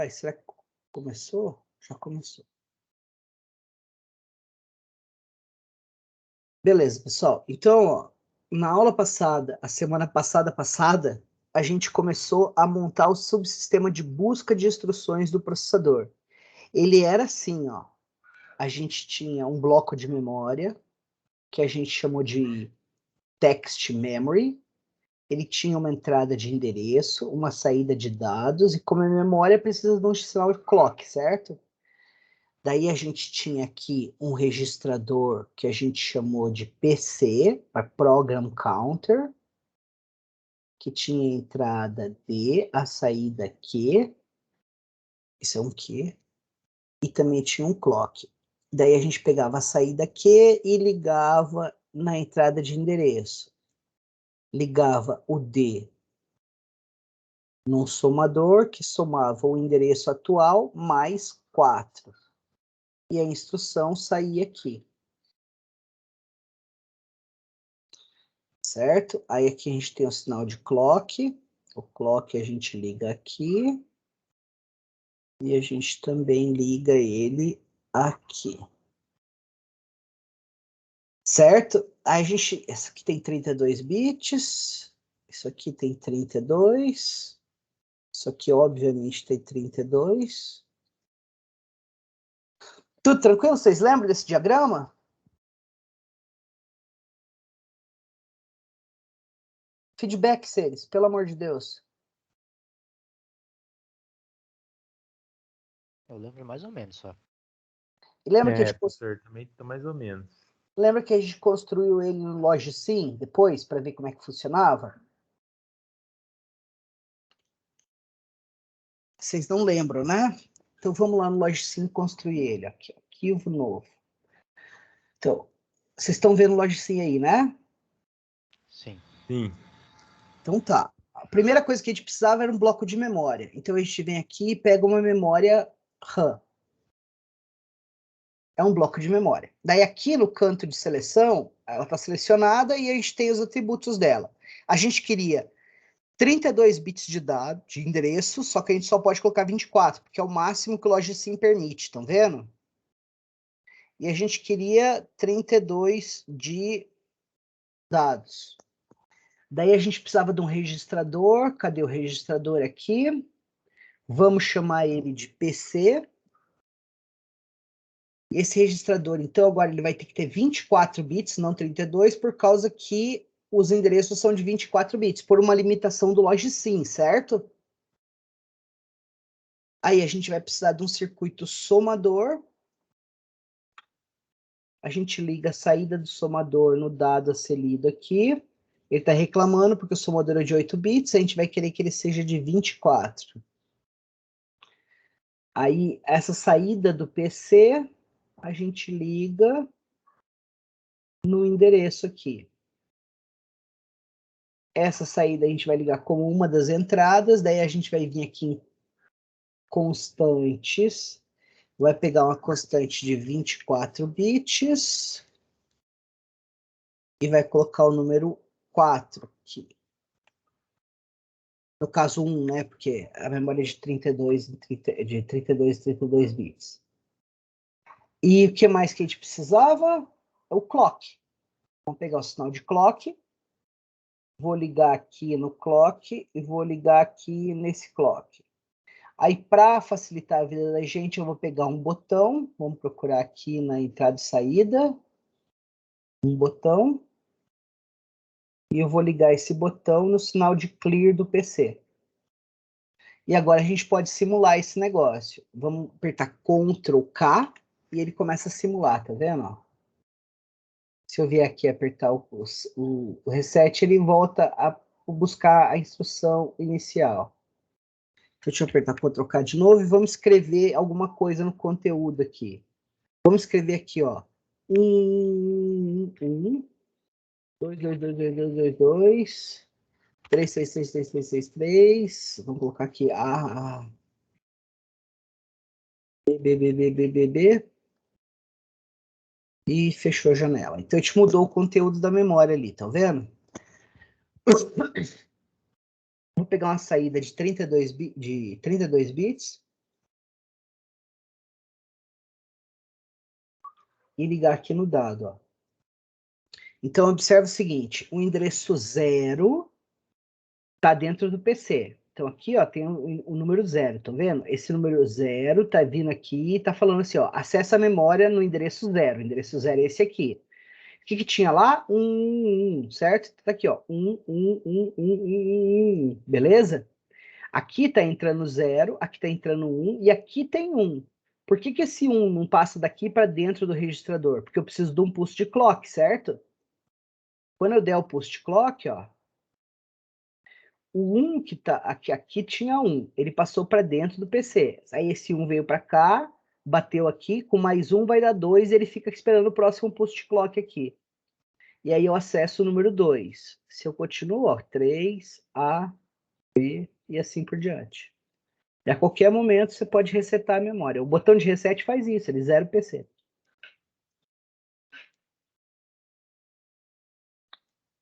Rapaz, será que começou? Já começou. Beleza, pessoal. Então, ó, na aula passada, a semana passada, a gente começou a montar o subsistema de busca de instruções do processador. Ele era assim, ó. A gente tinha um bloco de memória, que a gente chamou de text memory. Ele tinha uma entrada de endereço, uma saída de dados, e como é memória, precisa de um sinal de clock, certo? Daí a gente tinha aqui um registrador que a gente chamou de PC, para Program Counter, que tinha a entrada D, a saída Q, isso é um Q, e também tinha um clock. Daí a gente pegava a saída Q e ligava na entrada de endereço. Ligava o D num somador que somava o endereço atual mais 4. E a instrução saía aqui. Certo? Aí aqui a gente tem o sinal de clock. O clock a gente liga aqui. E a gente também liga ele aqui. Certo? Aí a gente... Essa aqui tem 32 bits. Isso aqui tem 32. Isso aqui, obviamente, tem 32. Tudo tranquilo? Vocês lembram desse diagrama? Feedback, seres, pelo amor de Deus. Eu lembro mais ou menos só. E lembra que a gente professor, também tá mais ou menos. Lembra que a gente construiu ele no Logicsim depois, para ver como é que funcionava? Vocês não lembram, né? Então vamos lá no Logicsim construir ele. Aqui, arquivo novo. Então, vocês estão vendo o Logicsim aí, né? Sim. Sim. Então tá. A primeira coisa que a gente precisava era um bloco de memória. Então a gente vem aqui e pega uma memória RAM. É um bloco de memória. Daí aqui no canto de seleção, ela está selecionada e a gente tem os atributos dela. A gente queria 32 bits de dado, de endereço, só que a gente só pode colocar 24, porque é o máximo que o Logicsim permite, estão vendo? E a gente queria 32 de dados. Daí a gente precisava de um registrador. Cadê o registrador aqui? Vamos chamar ele de PC. Esse registrador, então, agora ele vai ter que ter 24 bits, não 32, por causa que os endereços são de 24 bits, por uma limitação do Logicsim, certo? Aí a gente vai precisar de um circuito somador. A gente liga a saída do somador no dado a ser lido aqui. Ele está reclamando porque o somador é de 8 bits, a gente vai querer que ele seja de 24. Aí, essa saída do PC, a gente liga no endereço aqui. Essa saída a gente vai ligar como uma das entradas, daí a gente vai vir aqui em constantes, vai pegar uma constante de 24 bits e vai colocar o número 4 aqui. No caso 1, né? Porque a memória é de 32 e 32 bits. E o que mais que a gente precisava? O clock. Vamos pegar o sinal de clock. Vou ligar aqui no clock e vou ligar aqui nesse clock. Aí, para facilitar a vida da gente, eu vou pegar um botão. Vamos procurar aqui na entrada e saída. Um botão. E eu vou ligar esse botão no sinal de clear do PC. E agora a gente pode simular esse negócio. Vamos apertar Ctrl K e ele começa a simular, tá vendo? Se eu vier aqui apertar o reset, ele volta a buscar a instrução inicial. Deixa eu apertar Ctrl K de novo e vamos escrever alguma coisa no conteúdo aqui. Vamos escrever aqui, ó. 1, 2, 2, 2, 2, 2, 2, 2, 3, 6, 6, 6, 6, 6, 3. Vamos colocar aqui A, B, B, B, B, B, B. E fechou a janela. Então a gente mudou o conteúdo da memória ali, tá vendo? Vou pegar uma saída de 32 bits. e ligar aqui no dado, ó. Então, observe o seguinte, o endereço 0 está dentro do PC. Então, aqui, ó, tem o número 0, estão vendo? Esse número 0 está vindo aqui e está falando assim, ó, acessa a memória no endereço 0. O endereço 0 é esse aqui. O que tinha lá? 1, certo? Tá aqui, ó, 1, beleza? Aqui está entrando 0, aqui está entrando 1 e aqui tem 1. Por que esse 1 não passa daqui para dentro do registrador? Porque eu preciso de um pulse de clock, certo? Quando eu der o pulse clock, ó, o 1 que tá aqui tinha 1, ele passou para dentro do PC. Aí esse 1 veio para cá, bateu aqui, com mais 1 vai dar 2, ele fica esperando o próximo pulse clock aqui. E aí eu acesso o número 2. Se eu continuo, ó, 3, A, B e assim por diante. E a qualquer momento você pode resetar a memória. O botão de reset faz isso, ele zera o PC.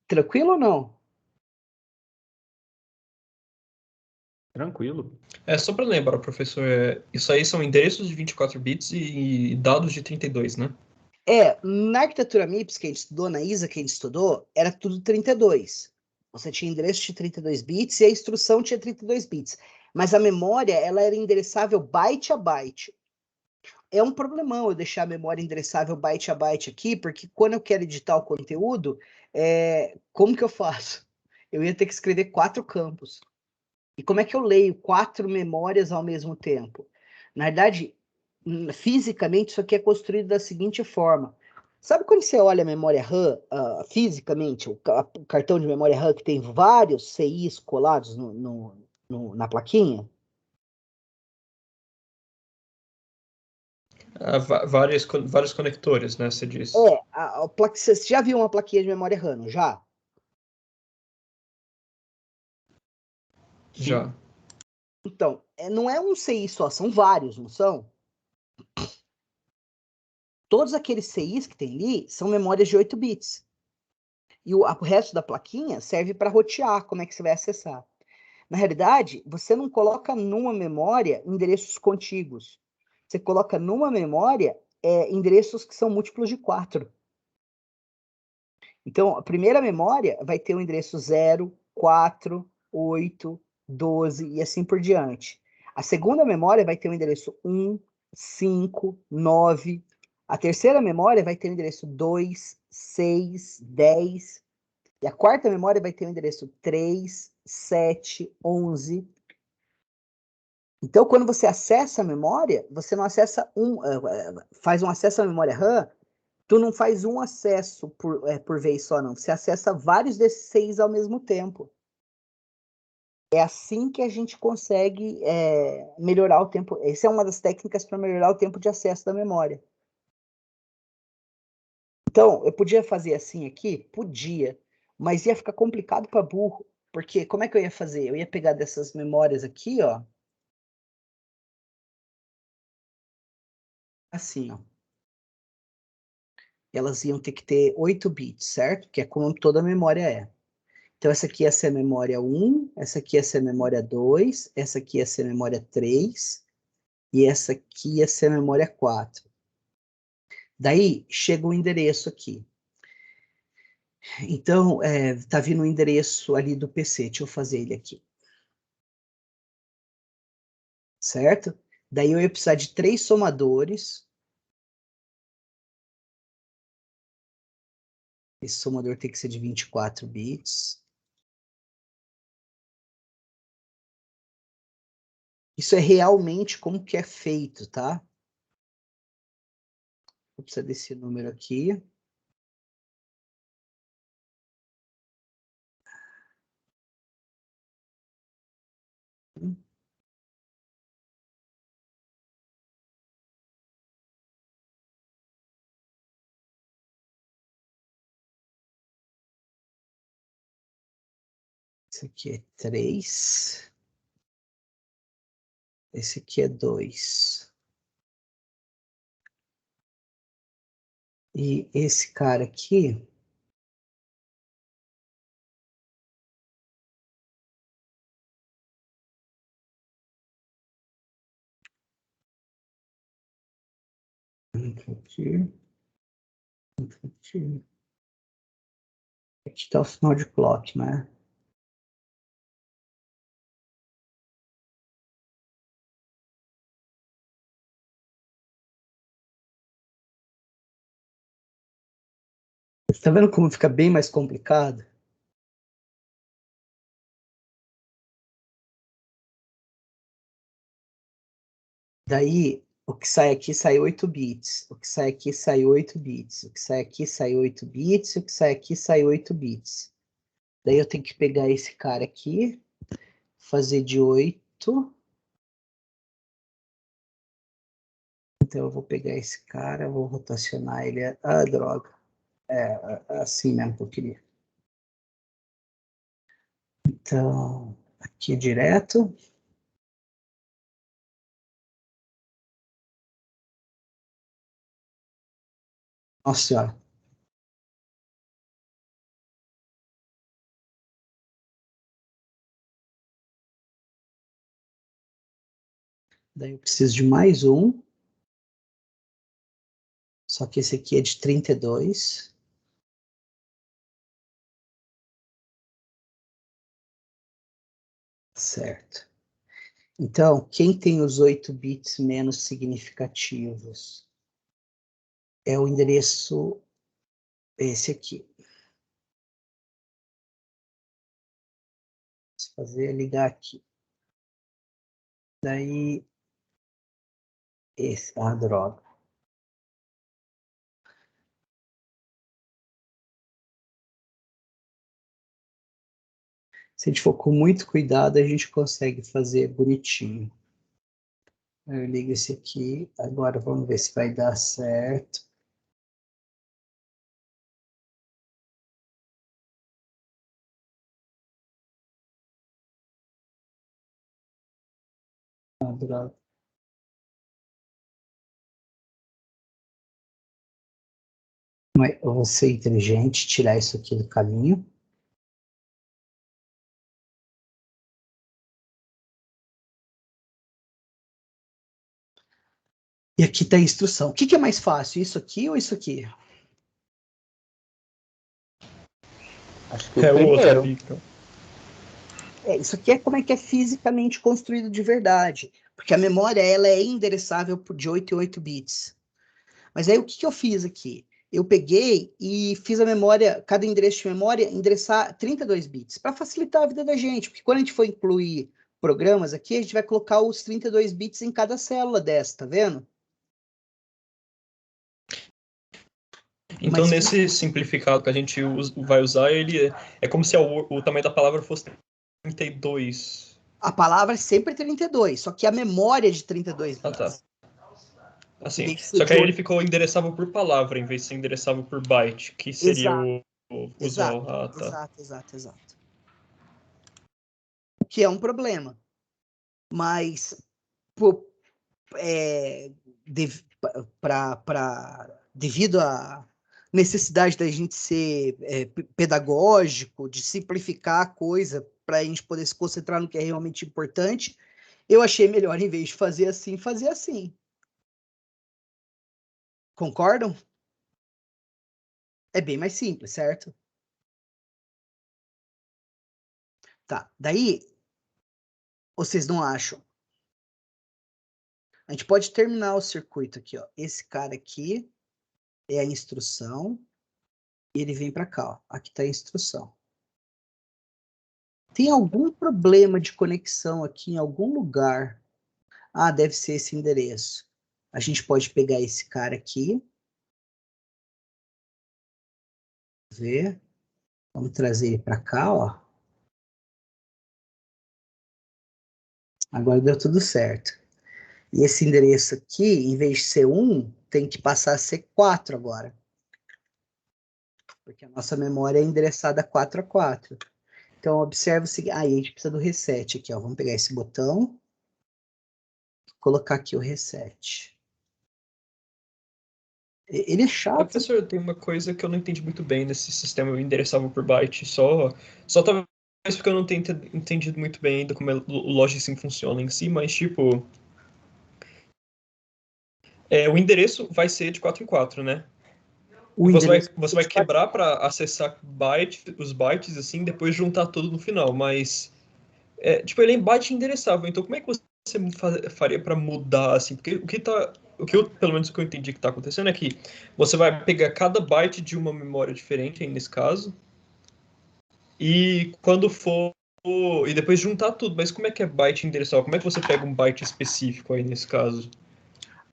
Tranquilo ou não? Tranquilo. Só para lembrar, professor, isso aí são endereços de 24 bits e dados de 32, né? Na arquitetura MIPS que a gente estudou, na ISA que a gente estudou, era tudo 32. Você tinha endereço de 32 bits e a instrução tinha 32 bits. Mas a memória, ela era endereçável byte a byte. É um problemão eu deixar a memória endereçável byte a byte aqui, porque quando eu quero editar o conteúdo, como que eu faço? Eu ia ter que escrever 4 campos. E como é que eu leio 4 memórias ao mesmo tempo? Na verdade, fisicamente, isso aqui é construído da seguinte forma. Sabe quando você olha a memória RAM, fisicamente, o cartão de memória RAM que tem vários CIs colados na plaquinha? Vários conectores, né? Você diz. Você já viu uma plaquinha de memória RAM, não já? Já. Então, não é um CI só, são vários, não são? Todos aqueles CIs que tem ali são memórias de 8 bits. E o resto da plaquinha serve para rotear como é que você vai acessar. Na realidade, você não coloca numa memória endereços contíguos. Você coloca numa memória endereços que são múltiplos de 4. Então, a primeira memória vai ter o endereço 0, 4, 8, 12 e assim por diante. A segunda memória vai ter o endereço 1, 5, 9. A terceira memória vai ter o endereço 2, 6, 10. E a quarta memória vai ter o endereço 3, 7, 11. Então, quando você acessa a memória, você não acessa faz um acesso à memória RAM, tu não faz um acesso por vez só, não. Você acessa vários desses 6 ao mesmo tempo. É assim que a gente consegue melhorar o tempo. Essa é uma das técnicas para melhorar o tempo de acesso da memória. Então, eu podia fazer assim aqui? Podia. Mas ia ficar complicado para burro. Porque como é que eu ia fazer? Eu ia pegar dessas memórias aqui, ó. Assim, ó. Elas iam ter que ter 8 bits, certo? Que é como toda memória é. Então, essa aqui ia ser a memória 1, essa aqui ia ser a memória 2, essa aqui ia ser a memória 3, e essa aqui ia ser a memória 4. Daí, chega o endereço aqui. Então, tá vindo o endereço ali do PC. Deixa eu fazer ele aqui. Certo? Daí eu ia precisar de 3 somadores. Esse somador tem que ser de 24 bits. Isso é realmente como que é feito, tá? Vou precisar desse número aqui. Esse aqui é 3. Esse aqui é 2. E esse cara aqui... Aqui. Aqui está o sinal de clock, né? Você tá vendo como fica bem mais complicado? Daí, o que sai aqui sai 8 bits. O que sai aqui sai 8 bits. O que sai aqui sai 8 bits. O que sai aqui sai 8 bits. Daí eu tenho que pegar esse cara aqui, fazer de 8. Então eu vou pegar esse cara, vou rotacionar ele. Ah, droga. É assim mesmo que eu queria. Então, aqui direto. Nossa senhora. Daí eu preciso de mais um. Só que esse aqui é de 32. Certo. Então, quem tem os 8 bits menos significativos é o endereço esse aqui. Vou fazer ligar aqui. Daí, esse, ah, droga. Se a gente for com muito cuidado, a gente consegue fazer bonitinho. Eu ligo esse aqui, agora vamos ver se vai dar certo. Ah, droga. Mas eu vou ser inteligente, tirar isso aqui do caminho. E aqui está a instrução. O que é mais fácil, isso aqui ou isso aqui? Acho que o É o outro primeiro. ali, então. Isso aqui é como é que é fisicamente construído de verdade. Porque a memória ela é endereçável de 8 em 8 bits. Mas aí o que eu fiz aqui? Eu peguei e fiz a memória, cada endereço de memória, endereçar 32 bits, para facilitar a vida da gente. Porque quando a gente for incluir programas aqui, a gente vai colocar os 32 bits em cada célula dessa, tá vendo? Então, Mas nesse simplificado que a gente vai usar, ele é como se o tamanho da palavra fosse 32. a palavra é sempre 32, só que a memória é de 32 Ah, tá. bits. Em Assim, vez de ser só que de aí ele 8. ficou endereçável por palavra, em vez de ser endereçável por byte, que seria Exato, o exato, usual. Ah, tá. exato. O que é um problema. Mas pô, é, devido à necessidade da gente ser pedagógico, de simplificar a coisa para a gente poder se concentrar no que é realmente importante, eu achei melhor, em vez de fazer assim, fazer assim. Concordam? É bem mais simples, certo? Tá. Daí, vocês não acham? A gente pode terminar o circuito aqui, ó. Esse cara aqui é a instrução e ele vem para cá, ó. Aqui está a instrução. Tem algum problema de conexão aqui em algum lugar? Ah, deve ser esse endereço. A gente pode pegar esse cara aqui, ver. Vamos trazer ele para cá, ó. Agora deu tudo certo. E esse endereço aqui, em vez de ser 1, tem que passar a ser 4 agora. Porque a nossa memória é endereçada 4 a 4. Então, observa o seguinte. Ah, e a gente precisa do reset aqui, ó. Vamos pegar esse botão, colocar aqui o reset. Ele é chato. Professor, tem uma coisa que eu não entendi muito bem nesse sistema endereçável por byte. Só talvez porque eu não tenho entendido muito bem ainda como o Logicsim funciona em si, mas tipo. O endereço vai ser de 4 em 4, né? O endereço Você vai quebrar para acessar os bytes, assim, depois juntar tudo no final, mas tipo, ele é em byte endereçável, então como é que você faria para mudar, assim? Porque pelo menos o que eu entendi que está acontecendo é que você vai pegar cada byte de uma memória diferente, aí nesse caso, e quando for e depois juntar tudo, mas como é que é byte endereçável? Como é que você pega um byte específico aí nesse caso?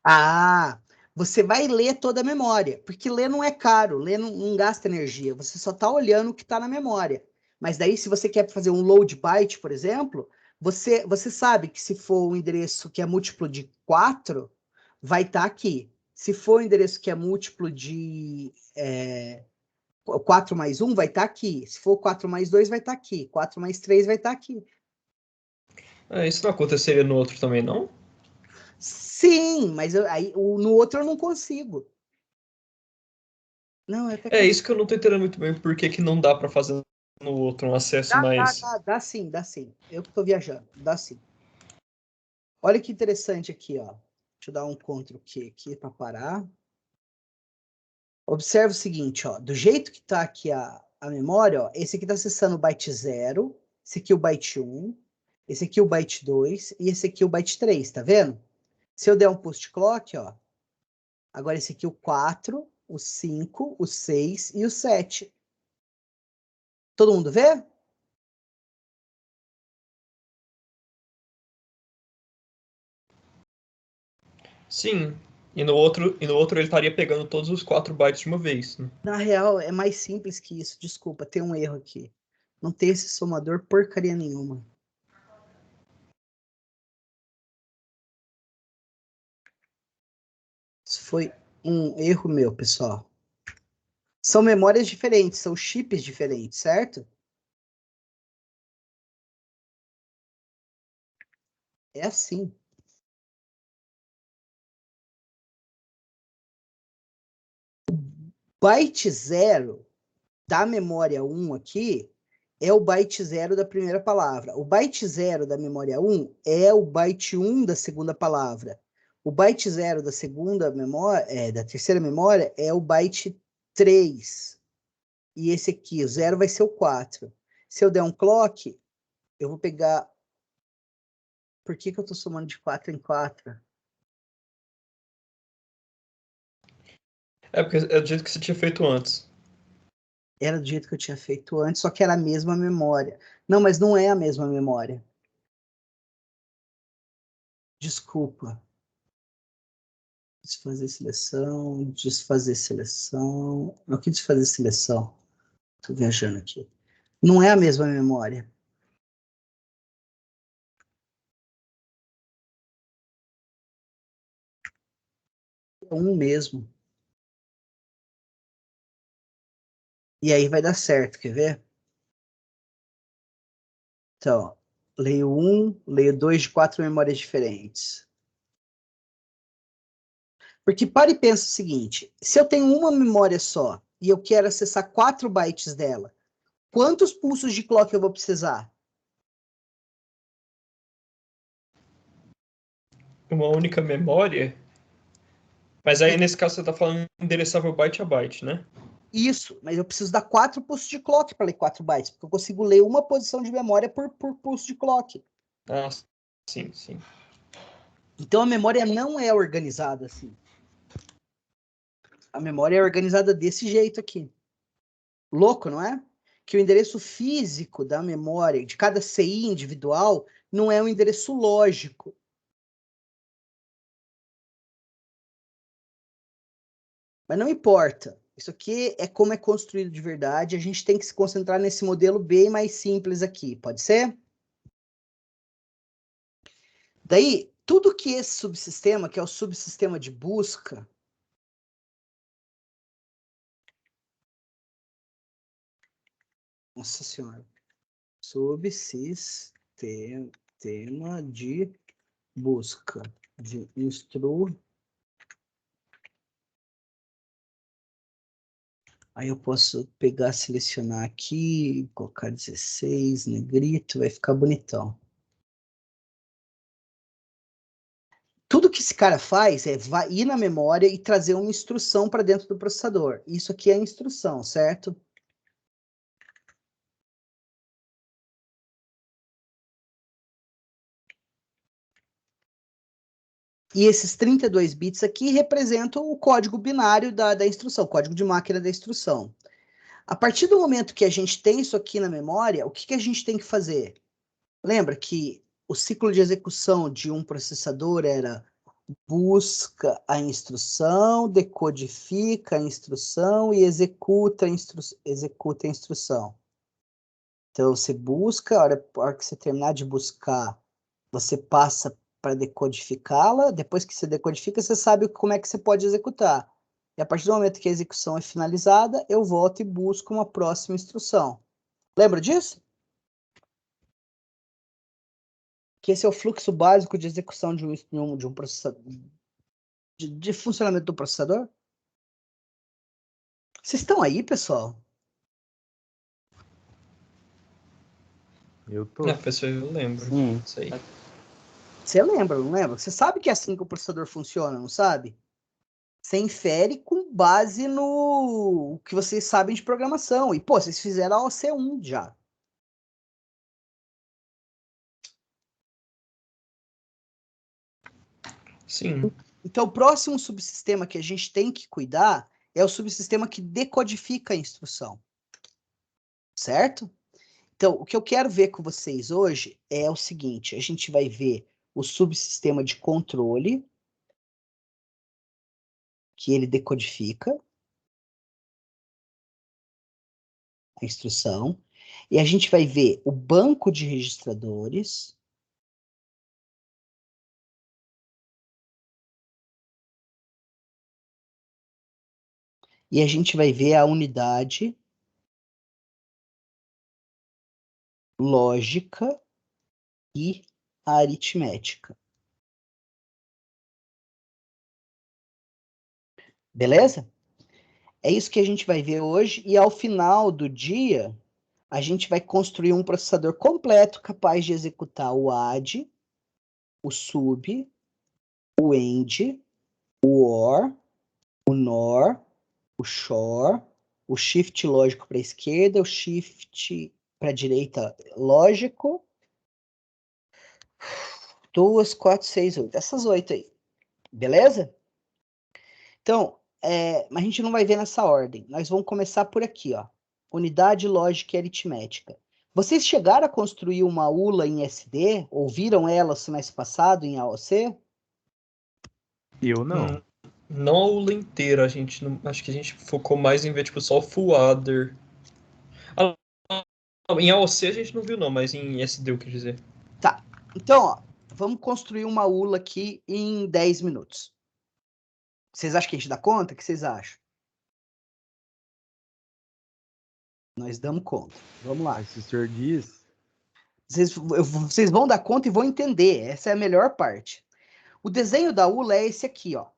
Ah, você vai ler toda a memória, porque ler não é caro, ler não gasta energia, você só está olhando o que está na memória. Mas daí, se você quer fazer um load byte, por exemplo, você sabe que se for um endereço que é múltiplo de 4, vai estar aqui. Se for um endereço que é múltiplo de 4 mais 1, vai estar aqui. Se for 4 mais 2, vai estar aqui. 4 mais 3 vai estar aqui. Isso não aconteceria no outro também, não? Sim, mas no outro eu não consigo. Não, é até É isso que eu não tô entendendo muito bem, por que que não dá para fazer no outro um acesso mais... dá sim, dá sim. Eu que tô viajando, dá sim. Olha que interessante aqui, ó. Deixa eu dar um Ctrl Q aqui para parar. Observa o seguinte, ó. Do jeito que tá aqui a memória, ó, esse aqui tá acessando o byte 0, esse aqui o byte 1, esse aqui o byte 2 e esse aqui o byte 3, tá vendo? Se eu der um post clock, ó, agora esse aqui o 4, o 5, o 6 e o 7. Todo mundo vê? Sim, e no outro ele estaria pegando todos os 4 bytes de uma vez, né? Na real, é mais simples que isso. Desculpa, tem um erro aqui. Não tem esse somador porcaria nenhuma. Isso foi um erro meu, pessoal. São memórias diferentes, são chips diferentes, certo? É assim. Byte 0 da memória 1 aqui é o byte 0 da primeira palavra. O byte 0 da memória 1 é o byte 1 da segunda palavra. O byte 0 da segunda memória, da terceira memória, é o byte 3. E esse aqui, o 0 vai ser o 4. Se eu der um clock, eu vou pegar... Por que eu estou somando de 4 em 4? É porque é do jeito que você tinha feito antes. Era do jeito que eu tinha feito antes, só que era a mesma memória. Não, mas não é a mesma memória. Desculpa. Desfazer seleção, desfazer seleção. Não, que desfazer seleção? Estou viajando aqui. Não é a mesma memória. É um mesmo. E aí vai dar certo, quer ver? Então, leio 1, leio 2 de 4 memórias diferentes. Porque para e pensa o seguinte, se eu tenho uma memória só e eu quero acessar 4 bytes dela, quantos pulsos de clock eu vou precisar? Uma única memória? Mas aí nesse caso você está falando endereçável byte a byte, né? Isso, mas eu preciso dar 4 pulsos de clock para ler 4 bytes, porque eu consigo ler uma posição de memória por pulso de clock. Ah, sim, sim. Então a memória não é organizada assim. A memória é organizada desse jeito aqui. Louco, não é? Que o endereço físico da memória, de cada CI individual, não é um endereço lógico. Mas não importa. Isso aqui é como é construído de verdade. A gente tem que se concentrar nesse modelo bem mais simples aqui. Pode ser? Daí, tudo que esse subsistema, que é o subsistema de busca, nossa senhora, subsistema de busca de Aí eu posso pegar, selecionar aqui, colocar 16, negrito, vai ficar bonitão. tudo que esse cara faz é ir na memória e trazer uma instrução para dentro do processador. Isso aqui é a instrução, certo? E esses 32 bits aqui representam o código binário da instrução, o código de máquina da instrução. A partir do momento que a gente tem isso aqui na memória, o que a gente tem que fazer? Lembra que o ciclo de execução de um processador era busca a instrução, decodifica a instrução e executa a instrução. Então, você busca, a hora que você terminar de buscar, você passa para decodificá-la. Depois que você decodifica, você sabe como é que você pode executar. E a partir do momento que a execução é finalizada, eu volto e busco uma próxima instrução. Lembra disso? Que esse é o fluxo básico de execução de um processador, de funcionamento do processador. Vocês estão aí, pessoal? Eu tô. Não, pessoal, eu lembro. Sim. Isso aí. Você lembra, não lembra? Você sabe que é assim que o processador funciona, não sabe? Você infere com base no que vocês sabem de programação. E, pô, vocês fizeram a OC1 já. Sim. Então, o próximo subsistema que a gente tem que cuidar é o subsistema que decodifica a instrução. Certo? Então, o que eu quero ver com vocês hoje é o seguinte: a gente vai ver o subsistema de controle, que ele decodifica a instrução, e a gente vai ver o banco de registradores, e a gente vai ver a unidade lógica e aritmética. Beleza? É isso que a gente vai ver hoje, e ao final do dia, a gente vai construir um processador completo capaz de executar o AD, o SUB, o AND, o OR, o NOR, o SHOR, o shift lógico para a esquerda, o shift para a direita lógico. 2, 4, 6, 8. Essas 8 aí. Beleza? Então, a gente não vai ver nessa ordem. Nós vamos começar por aqui, ó. Unidade lógica e aritmética. Vocês chegaram a construir uma ULA em SD? Ouviram ela o semestre passado em AOC? Eu não. Não a aula inteira, a gente não, acho que a gente focou mais em ver tipo só o full adder. Ah, em AOC a gente não viu não, mas em SD eu quis dizer. Tá. Então, ó, vamos construir uma ULA aqui em 10 minutos. Vocês acham que a gente dá conta? O que vocês acham? Nós damos conta. Vamos lá. Mas se o senhor diz, Vocês vão dar conta e vão entender. Essa é a melhor parte. O desenho da ULA é esse aqui, ó.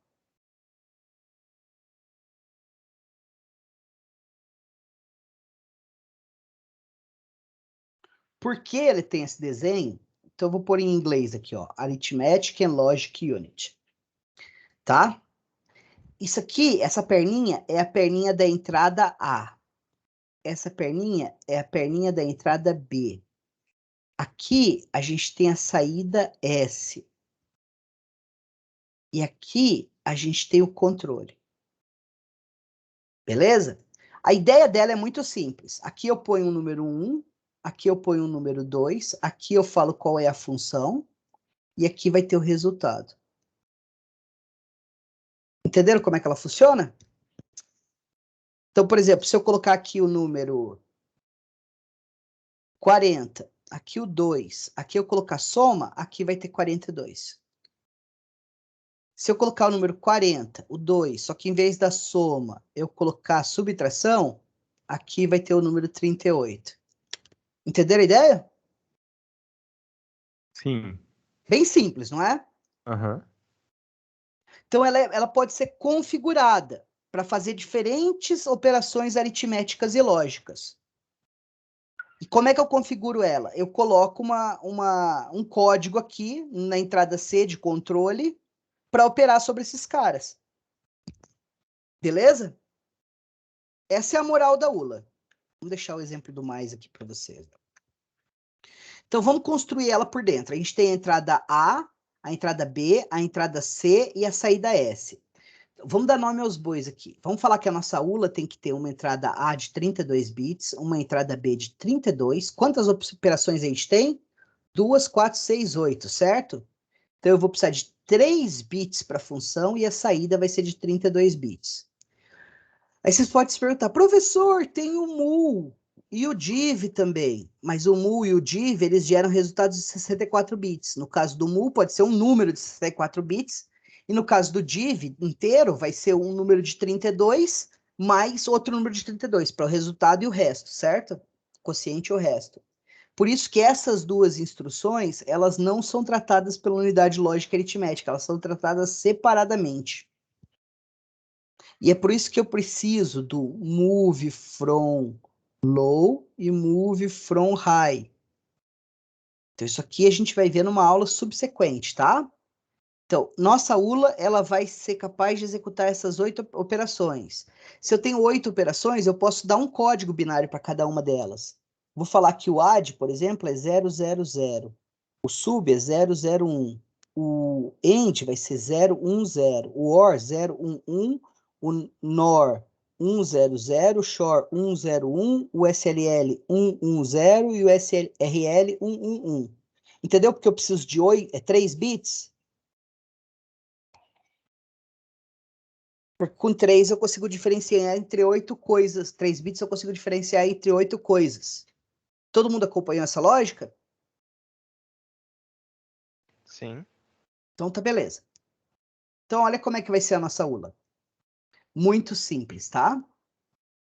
Por que ele tem esse desenho? Então, eu vou pôr em inglês aqui, ó. Arithmetic and Logic Unit. Tá? Isso aqui, essa perninha, é a perninha da entrada A. Essa perninha é a perninha da entrada B. Aqui, a gente tem a saída S. E aqui, a gente tem o controle. Beleza? A ideia dela é muito simples. Aqui eu ponho o número 1, aqui eu ponho o número 2, aqui eu falo qual é a função, e aqui vai ter o resultado. Entenderam como é que ela funciona? Então, por exemplo, se eu colocar aqui o número 40, aqui o 2, aqui eu colocar soma, aqui vai ter 42. Se eu colocar o número 40, o 2, só que em vez da soma eu colocar subtração, aqui vai ter o número 38. Entenderam a ideia? sim. Bem simples, não é? Aham. Então, ela pode ser configurada para fazer diferentes operações aritméticas e lógicas. E como é que eu configuro ela? Eu coloco um código aqui na entrada C de controle, para operar sobre esses caras. Beleza? Essa é a moral da ULA. Vamos deixar o exemplo do mais aqui para vocês. Então, vamos construir ela por dentro. A gente tem a entrada A entrada B, a entrada C e a saída S. Vamos dar nome aos bois aqui. Vamos falar que a nossa ULA tem que ter uma entrada A de 32 bits, uma entrada B de 32. Quantas operações a gente tem? 2, 4, 6, 8, certo? Então, eu vou precisar de 3 bits para a função e a saída vai ser de 32 bits. Aí vocês podem se perguntar, professor, tem o mul e o div também. Mas o mul e o div, eles geram resultados de 64 bits. No caso do mul, pode ser um número de 64 bits. E no caso do div inteiro, vai ser um número de 32 mais outro número de 32, para o resultado e o resto, certo? Quociente e o resto. Por isso que essas duas instruções, elas não são tratadas pela unidade lógica aritmética, elas são tratadas separadamente. E é por isso que eu preciso do move from low e move from high. Então, isso aqui a gente vai ver numa aula subsequente, tá? Então, nossa ULA, ela vai ser capaz de executar essas 8 operações. Se eu tenho 8 operações, eu posso dar um código binário para cada uma delas. Vou falar que o add, por exemplo, é 000. O sub é 001. O end vai ser 010. O or 011. O nor 100. O shor 101. O SLL 110 e o SRL 111. Entendeu? Porque eu preciso de 3 bits. Porque com 3 eu consigo diferenciar entre 8 coisas. 3 bits eu consigo diferenciar entre 8 coisas. Todo mundo acompanhou essa lógica? Sim. Então tá beleza. Então olha como é que vai ser a nossa ULA. Muito simples, tá?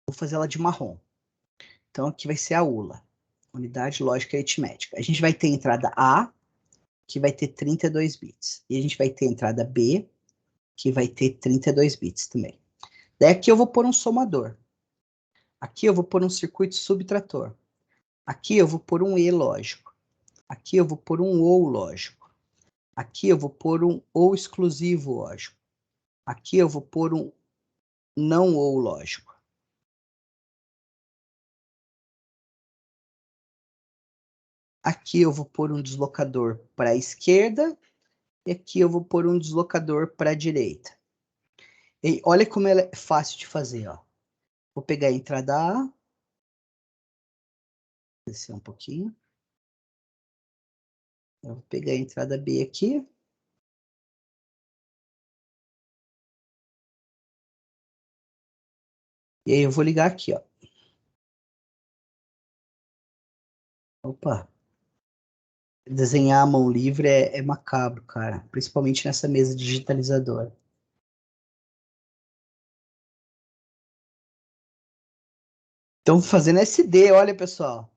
Vou fazer ela de marrom. Então aqui vai ser a ULA. Unidade Lógica Aritmética. A gente vai ter a entrada A, que vai ter 32 bits. E a gente vai ter a entrada B, que vai ter 32 bits também. Daí aqui eu vou pôr um somador. Aqui eu vou pôr um circuito subtrator. Aqui eu vou pôr um E lógico. Aqui eu vou pôr um OU lógico. Aqui eu vou pôr um OU exclusivo lógico. Aqui eu vou pôr um não OU lógico. Aqui eu vou pôr um deslocador para a esquerda. E aqui eu vou pôr um deslocador para a direita. E olha como ela é fácil de fazer, ó. Vou pegar a entrada A. Descer um pouquinho. Eu vou pegar a entrada B aqui. E aí eu vou ligar aqui, ó. Opa. Desenhar à mão livre é macabro, cara. Principalmente nessa mesa digitalizadora. Estão fazendo SD, olha, pessoal.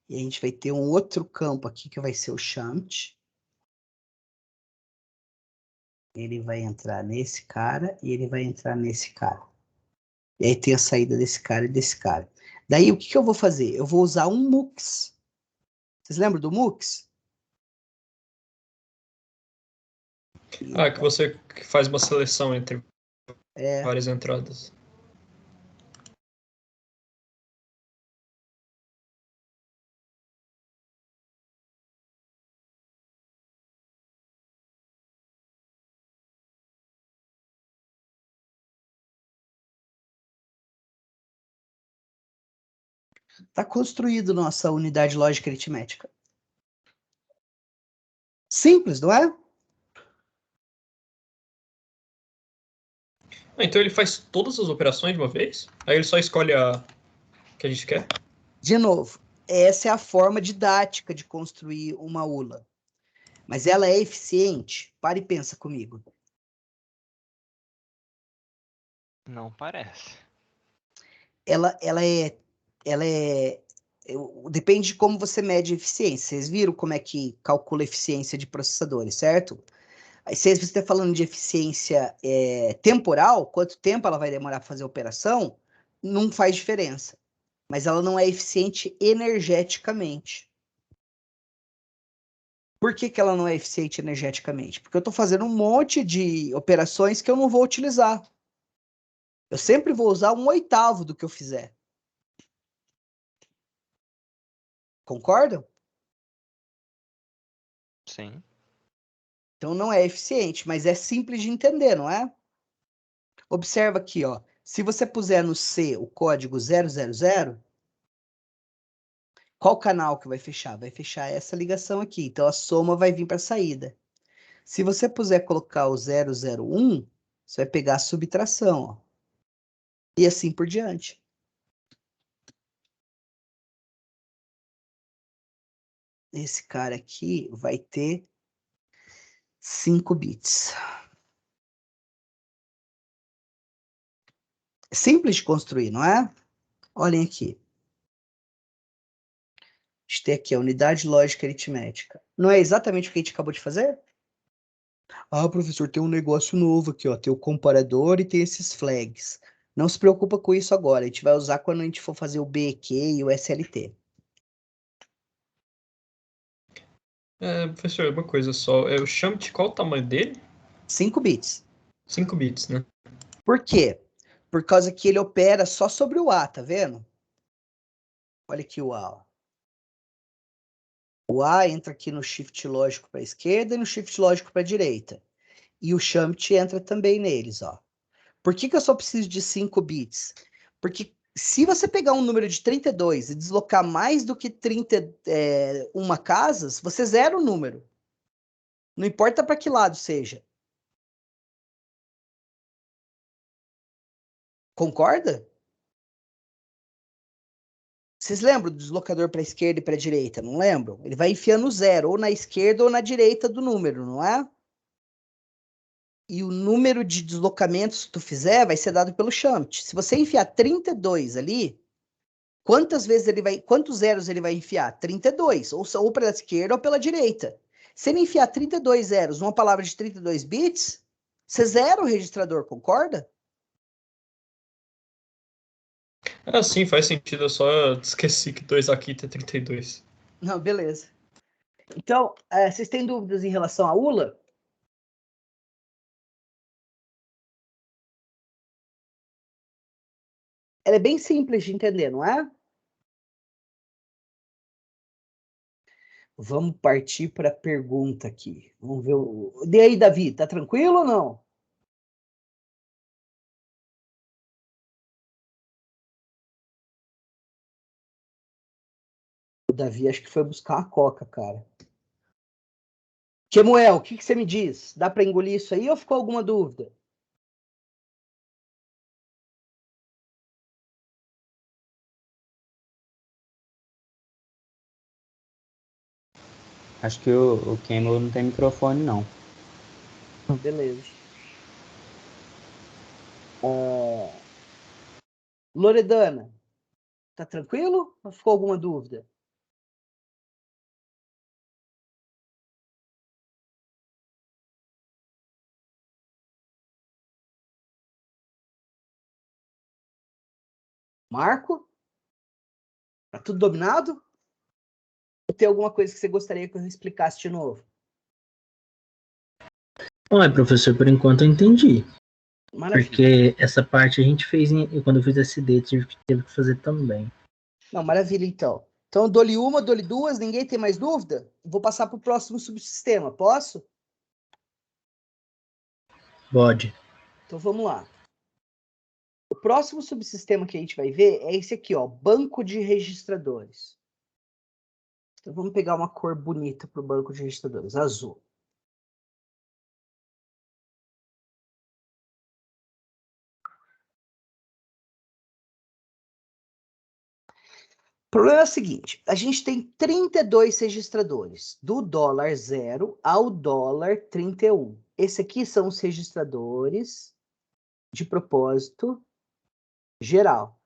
E a gente vai ter um outro campo aqui que vai ser o shunt. Ele vai entrar nesse cara e ele vai entrar nesse cara. E aí tem a saída desse cara e desse cara. Daí o que eu vou fazer? Eu vou usar um MUX. Vocês lembram do MUX? Que você faz uma seleção entre várias entradas. Está construído nossa unidade lógica aritmética. Simples, não é? Então ele faz todas as operações de uma vez? Aí ele só escolhe a que a gente quer? De novo, essa é a forma didática de construir uma ULA. Mas ela é eficiente? Para e pensa comigo. Não parece. Ela é depende de como você mede a eficiência. Vocês viram como é que calcula a eficiência de processadores, certo? Aí, se você está falando de eficiência temporal, quanto tempo ela vai demorar para fazer a operação, não faz diferença. Mas ela não é eficiente energeticamente. Por que ela não é eficiente energeticamente? Porque eu estou fazendo um monte de operações que eu não vou utilizar. Eu sempre vou usar 1/8 do que eu fizer. Concordam? Sim. Então não é eficiente, mas é simples de entender, não é? Observa aqui, ó. Se você puser no C o código 000, qual canal que vai fechar? Vai fechar essa ligação aqui. Então a soma vai vir para a saída. Se você puser colocar o 001, você vai pegar a subtração, ó. E assim por diante. Esse cara aqui vai ter 5 bits. É simples de construir, não é? Olhem aqui. A gente tem aqui a unidade lógica aritmética. Não é exatamente o que a gente acabou de fazer? Ah, professor, tem um negócio novo aqui, ó. Tem o comparador e tem esses flags. Não se preocupa com isso agora. A gente vai usar quando a gente for fazer o BQ e o SLT. Professor, uma coisa só. O Shunt, qual o tamanho dele? 5 bits. 5 bits, né? Por quê? Por causa que ele opera só sobre o A, tá vendo? Olha aqui o A, ó. O A entra aqui no shift lógico para a esquerda e no shift lógico para a direita. E o shunt entra também neles, ó. Por que eu só preciso de 5 bits? Porque se você pegar um número de 32 e deslocar mais do que 31 casas, você zera o número. Não importa para que lado seja. Concorda? Vocês lembram do deslocador para a esquerda e para a direita? Não lembram? Ele vai enfiando zero, ou na esquerda ou na direita do número, não é? E o número de deslocamentos que tu fizer vai ser dado pelo shunt. Se você enfiar 32 ali, quantos zeros ele vai enfiar? 32, ou pela esquerda ou pela direita. Se ele enfiar 32 zeros numa palavra de 32 bits, você zera o registrador, concorda? Sim, faz sentido. Eu só esqueci que 2 aqui tem 32. Não, beleza. Então, vocês têm dúvidas em relação à ULA? Ela é bem simples de entender, não é? Vamos partir para a pergunta aqui. Vamos ver o. E aí, Davi, tá tranquilo ou não? O Davi acho que foi buscar a coca, cara. Kemuel, o que você me diz? Dá para engolir isso aí ou ficou alguma dúvida? Acho que o Camel não tem microfone, não. Beleza. Loredana, tá tranquilo? Ou ficou alguma dúvida? Marco? Tá tudo dominado? Ou tem alguma coisa que você gostaria que eu explicasse de novo? Olha, professor, por enquanto eu entendi. Maravilha. Porque essa parte a gente fez quando eu fiz SD, teve que fazer também. Não, maravilha, então. Então, dou-lhe uma, dou-lhe duas, ninguém tem mais dúvida? Vou passar para o próximo subsistema, posso? Pode. Então, vamos lá. O próximo subsistema que a gente vai ver é esse aqui, ó, banco de registradores. Então, vamos pegar uma cor bonita para o banco de registradores, azul. O problema é o seguinte, a gente tem 32 registradores, do dólar 0 ao dólar 31. Esse aqui são os registradores de propósito geral.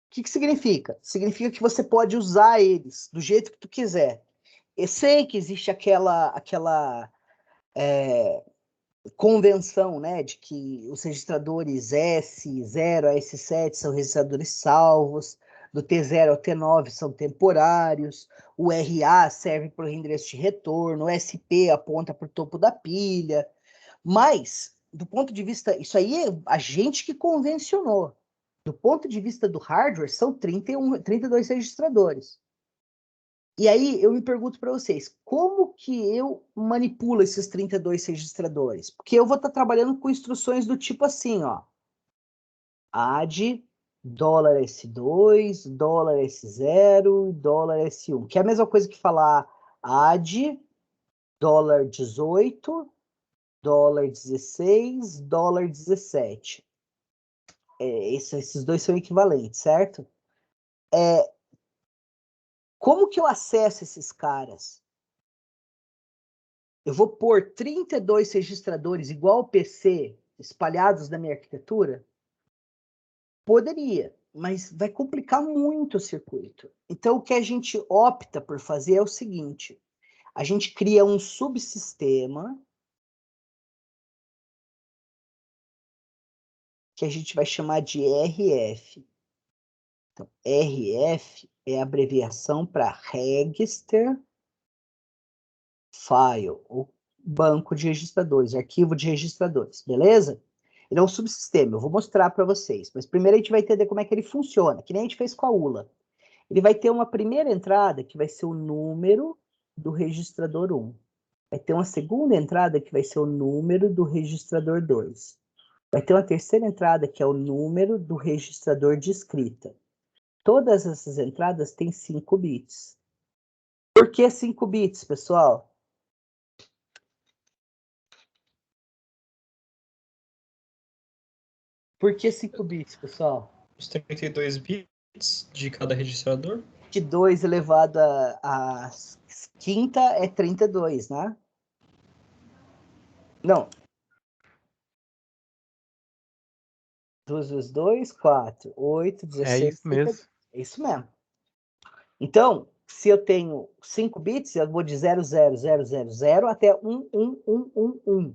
O que significa? Significa que você pode usar eles do jeito que tu quiser. Eu sei que existe aquela convenção, né, de que os registradores S0 a S7 são registradores salvos, do T0 ao T9 são temporários, o RA serve para o endereço de retorno, o SP aponta para o topo da pilha, mas, do ponto de vista, isso aí é a gente que convencionou. Do ponto de vista do hardware, são 32 registradores. E aí eu me pergunto para vocês, como que eu manipulo esses 32 registradores? Porque eu vou estar trabalhando com instruções do tipo assim, ó. add dólar $S2, dólar $S0, dólar $S1, que é a mesma coisa que falar add dólar 18, dólar 16, dólar 17. Esses dois são equivalentes, certo? Como que eu acesso esses caras? Eu vou pôr 32 registradores igual ao PC espalhados na minha arquitetura? Poderia, mas vai complicar muito o circuito. Então, o que a gente opta por fazer é o seguinte: a gente cria um subsistema que a gente vai chamar de RF. Então, RF é a abreviação para Register File, o banco de registradores, arquivo de registradores, beleza? Ele é um subsistema, eu vou mostrar para vocês, mas primeiro a gente vai entender como é que ele funciona, que nem a gente fez com a ULA. Ele vai ter uma primeira entrada que vai ser o número do registrador 1. Vai ter uma segunda entrada que vai ser o número do registrador 2. Vai ter uma terceira entrada que é o número do registrador de escrita. Todas essas entradas têm 5 bits. Por que 5 bits, pessoal? Por que 5 bits, pessoal? Os 32 bits de cada registrador. Que 2 elevado a quinta é 32, né? Não. 2 vezes 2, 4. 8, 16. É isso mesmo. É isso mesmo. Então, se eu tenho 5 bits, eu vou de 00000 até 11111,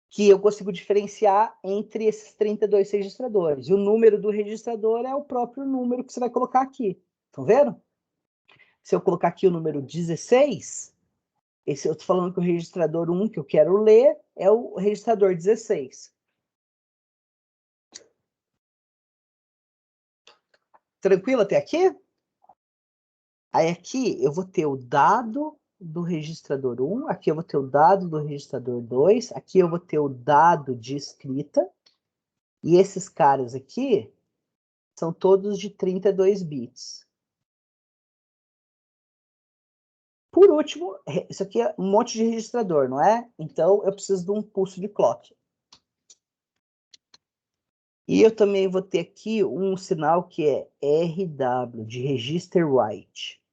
que eu consigo diferenciar entre esses 32 registradores. E o número do registrador é o próprio número que você vai colocar aqui. Estão vendo? Se eu colocar aqui o número 16, eu estou falando que o registrador 1 que eu quero ler é o registrador 16. Tranquilo até aqui? Aí aqui eu vou ter o dado do registrador 1, aqui eu vou ter o dado do registrador 2, aqui eu vou ter o dado de escrita, e esses caras aqui são todos de 32 bits. Por último, isso aqui é um monte de registrador, não é? Então eu preciso de um pulso de clock. E eu também vou ter aqui um sinal que é RW, de Register Write.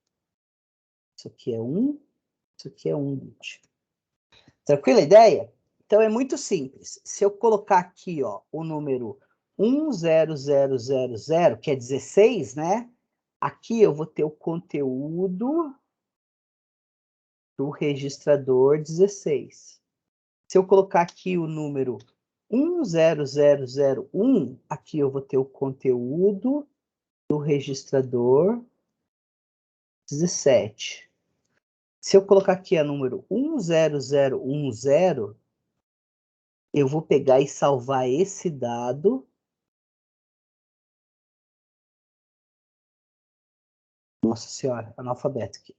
Isso aqui é 1, isso aqui é 1 bit. Tranquila a ideia? Então é muito simples. Se eu colocar aqui, ó, o número 10000, que é 16, né? Aqui eu vou ter o conteúdo do registrador 16. Se eu colocar aqui o número 10001, aqui eu vou ter o conteúdo do registrador 17. Se eu colocar aqui o número 10010, eu vou pegar e salvar esse dado. Nossa senhora, analfabeto aqui.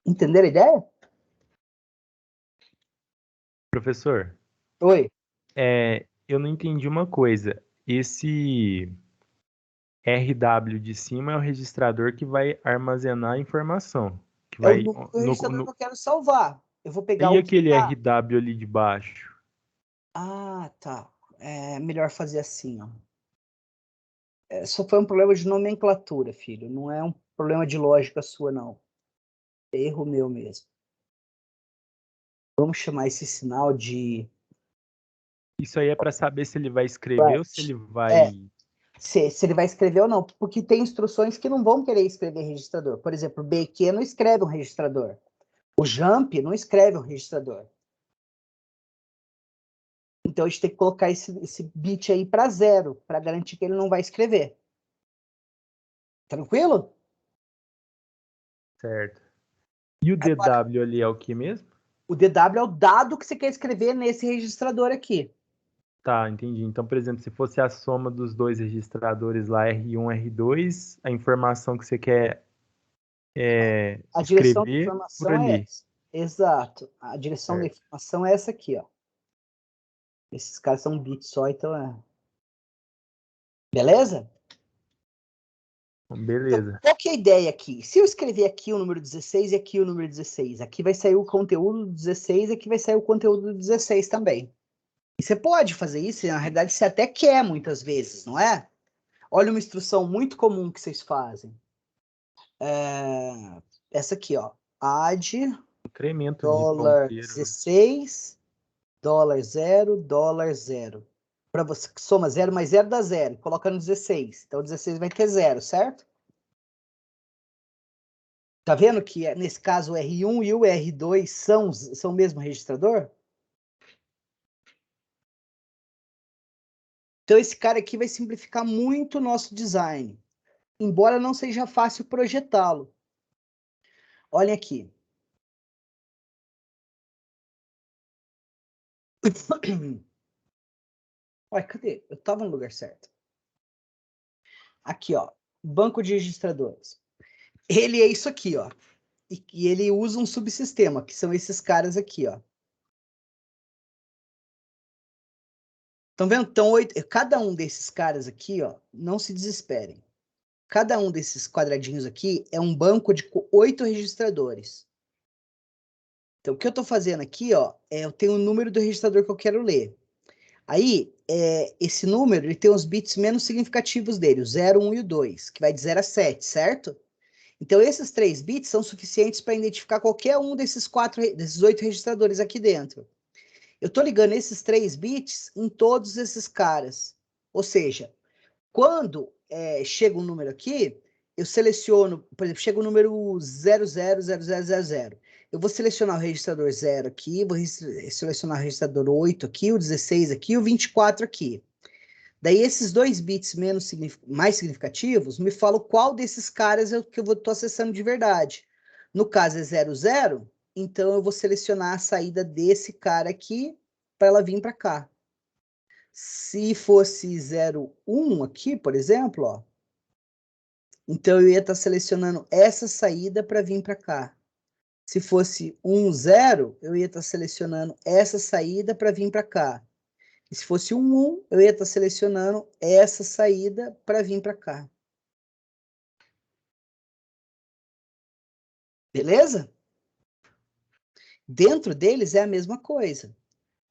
Entenderam a ideia? Professor, Oi. eu não entendi uma coisa. Esse RW de cima é o registrador que vai armazenar a informação. Que É vai o registrador que eu quero salvar. Eu vou pegar E o que aquele tá... RW ali de baixo? Ah, tá. É melhor fazer assim, ó. Só foi um problema de nomenclatura, filho. Não é um problema de lógica sua, não. É erro meu mesmo. Vamos chamar esse sinal de... Isso aí é para saber se ele vai escrever ou se ele vai... Se ele vai escrever ou não. Porque tem instruções que não vão querer escrever registrador. Por exemplo, BQ não escreve um registrador. O jump não escreve um registrador. Então, a gente tem que colocar esse bit aí para 0, para garantir que ele não vai escrever. Tranquilo? Certo. E o DW ali é o que mesmo? O DW é o dado que você quer escrever nesse registrador aqui. Tá, entendi. Então, por exemplo, se fosse a soma dos dois registradores lá, R1, R2, a informação que você quer A direção da escrever por informação é ali. essa. Exato. A direção da Certo. informação é essa aqui, ó. Esses caras são bits só, então é. Beleza? Beleza. Então, qual que é a ideia aqui? Se eu escrever aqui o número 16 e aqui o número 16, aqui vai sair o conteúdo do 16 e aqui vai sair o conteúdo do 16 também. E você pode fazer isso, na realidade você até quer muitas vezes, não é? Olha uma instrução muito comum que vocês fazem. Essa aqui, ó. Add Incremento de dólar ponteiro. 16, dólar 0, dólar 0. Para você que soma 0 mais 0 dá 0. Coloca no 16. Então o 16 vai ter 0, certo? Tá vendo que nesse caso o R1 e o R2 são o mesmo registrador? Então esse cara aqui vai simplificar muito o nosso design, embora não seja fácil projetá-lo. Olhem aqui. Ué, cadê? Eu estava no lugar certo. Aqui, ó. Banco de registradores. Ele é isso aqui, ó. E ele usa um subsistema, que são esses caras aqui, ó. Estão vendo? Então, cada um desses caras aqui, ó, não se desesperem. Cada um desses quadradinhos aqui é um banco de 8 registradores. Então, o que eu estou fazendo aqui, ó, eu tenho o número do registrador que eu quero ler. Aí, esse número, ele tem os bits menos significativos dele, o 0, 1 e o 2, que vai de 0 a 7, certo? Então, esses 3 bits são suficientes para identificar qualquer um desses 8 registradores aqui dentro. Eu estou ligando esses 3 bits em todos esses caras. Ou seja, quando chega um número aqui, eu seleciono, por exemplo, chega o número 000000. Eu vou selecionar o registrador 0 aqui, vou selecionar o registrador 8 aqui, o 16 aqui, o 24 aqui. Daí esses 2 bits mais significativos me falam qual desses caras que eu estou acessando de verdade. No caso é 00, então eu vou selecionar a saída desse cara aqui para ela vir para cá. Se fosse 01 aqui, por exemplo, ó, então eu ia estar selecionando essa saída para vir para cá. Se fosse 10, eu ia estar selecionando essa saída para vir para cá. E se fosse 11, eu ia estar selecionando essa saída para vir para cá. Beleza? Dentro deles é a mesma coisa.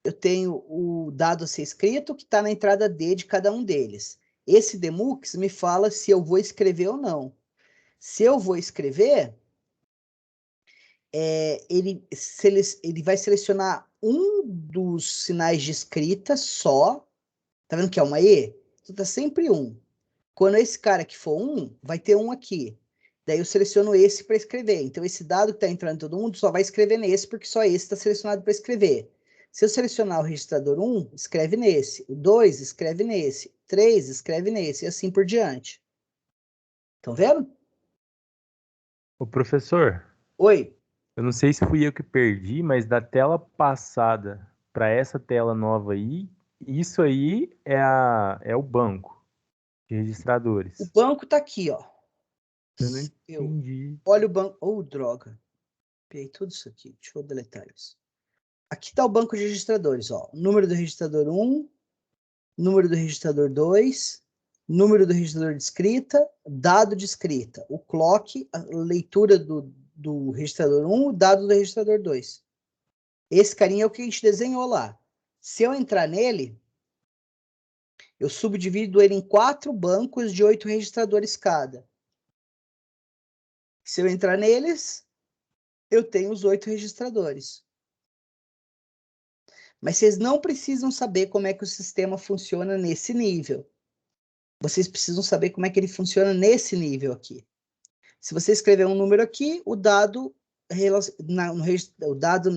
Eu tenho o dado a ser escrito que está na entrada D de cada um deles. Esse demux me fala se eu vou escrever ou não. Se eu vou escrever, ele vai selecionar um dos sinais de escrita só. Tá vendo que é uma E? Então tá sempre um. Quando esse cara aqui for 1, vai ter um aqui. Daí eu seleciono esse para escrever. Então esse dado que está entrando em todo mundo só vai escrever nesse, porque só esse está selecionado para escrever. Se eu selecionar o registrador 1, escreve nesse. O 2, escreve nesse. 3, escreve nesse. E assim por diante. Estão vendo? Ô, professor, Oi. eu não sei se fui eu que perdi, mas da tela passada para essa tela nova aí, isso aí é o banco de registradores. O banco está aqui, ó. Eu não entendi. Olha o banco. Oh, droga. Peguei tudo isso aqui. Deixa eu deletar isso. Aqui está o banco de registradores, ó. Número do registrador 1, número do registrador 2, número do registrador de escrita, dado de escrita, o clock, a leitura do registrador 1, o dado do registrador 2. Esse carinha é o que a gente desenhou lá. Se eu entrar nele, eu subdivido ele em 4 bancos de 8 registradores cada. Se eu entrar neles, eu tenho os 8 registradores. Mas vocês não precisam saber como é que o sistema funciona nesse nível. Vocês precisam saber como é que ele funciona nesse nível aqui. Se você escrever um número aqui, o dado o dado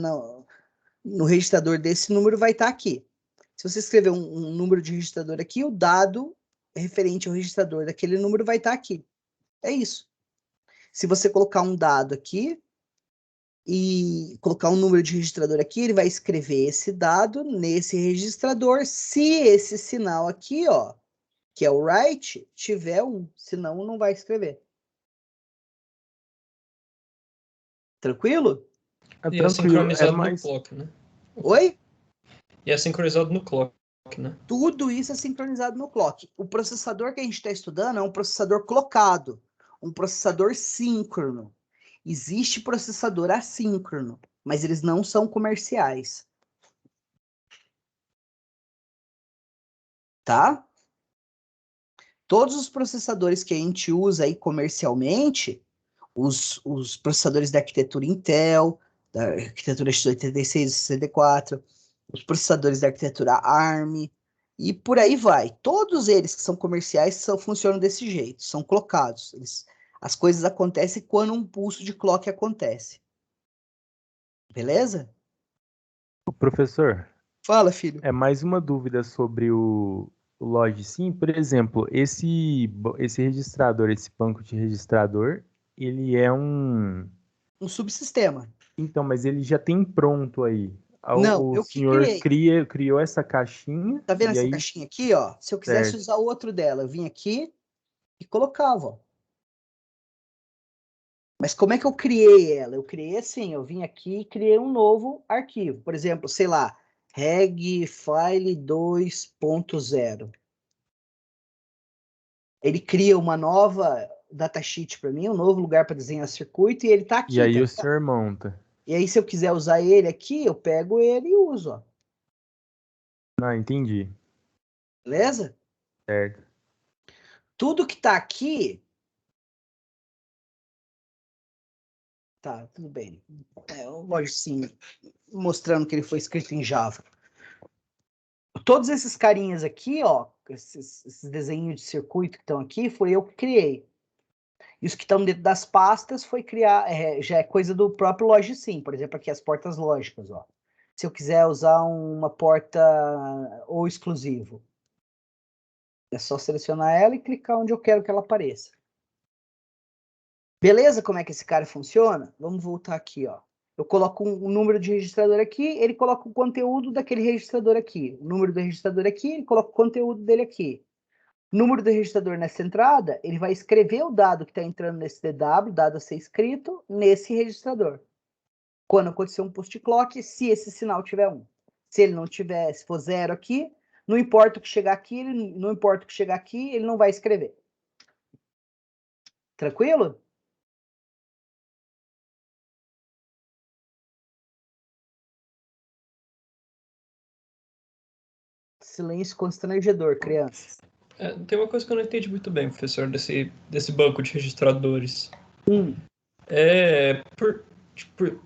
no registrador desse número vai estar aqui. Se você escrever um número de registrador aqui, o dado referente ao registrador daquele número vai estar aqui. É isso. Se você colocar um dado aqui e colocar um número de registrador aqui, ele vai escrever esse dado nesse registrador, se esse sinal aqui, ó, que é o write, tiver 1, senão não vai escrever. Tranquilo? E é Tranquilo, sincronizado mais... no clock, né? Oi? E é sincronizado no clock, né? Tudo isso é sincronizado no clock. O processador que a gente está estudando é um processador clocado, um processador síncrono. Existe processador assíncrono, mas eles não são comerciais. Tá? Todos os processadores que a gente usa aí comercialmente, os processadores da arquitetura Intel, da arquitetura x86 e 64, os processadores da arquitetura ARM, e por aí vai. Todos eles que são comerciais funcionam desse jeito, são clocados. As coisas acontecem quando um pulso de clock acontece. Beleza? Professor, Fala, filho. é mais uma dúvida sobre o LogSim. Por exemplo, esse registrador, esse banco de registrador, ele é um subsistema. Então, mas ele já tem pronto aí. Não, O eu que senhor criei. criou essa caixinha. Tá vendo e essa aí... caixinha aqui, ó? Se eu quisesse Certo. usar outro dela, eu vinha aqui e colocava, ó. Mas como é que eu criei ela? Eu criei assim, eu vim aqui e criei um novo arquivo. Por exemplo, sei lá, reg file 2.0. Ele cria uma nova datasheet para mim, um novo lugar para desenhar circuito, e ele tá aqui. E aí tá? o senhor monta. E aí, se eu quiser usar ele aqui, eu pego ele e uso, ó. Ah, entendi. Beleza? Certo. Tudo que tá aqui... Tá, tudo bem. Lógico, sim, mostrando que ele foi escrito em Java. Todos esses carinhas aqui, ó, esses desenhos de circuito que estão aqui, foi eu que criei. E os que estão dentro das pastas foi criar, já é coisa do próprio LogSim. Por exemplo, aqui as portas lógicas, ó. Se eu quiser usar uma porta ou exclusivo, é só selecionar ela e clicar onde eu quero que ela apareça. Beleza? Como é que esse cara funciona? Vamos voltar aqui, ó. Eu coloco um número de registrador aqui, ele coloca o conteúdo daquele registrador aqui. O número do registrador aqui, ele coloca o conteúdo dele aqui. O número do registrador nessa entrada, ele vai escrever o dado que está entrando nesse DW, dado a ser escrito, nesse registrador. Quando acontecer um post clock, se esse sinal tiver 1. Se ele não tiver, se for 0 aqui, não importa o que chegar aqui, ele não vai escrever. Tranquilo? Silêncio constrangedor, crianças. Tem uma coisa que eu não entendi muito bem, professor, desse banco de registradores.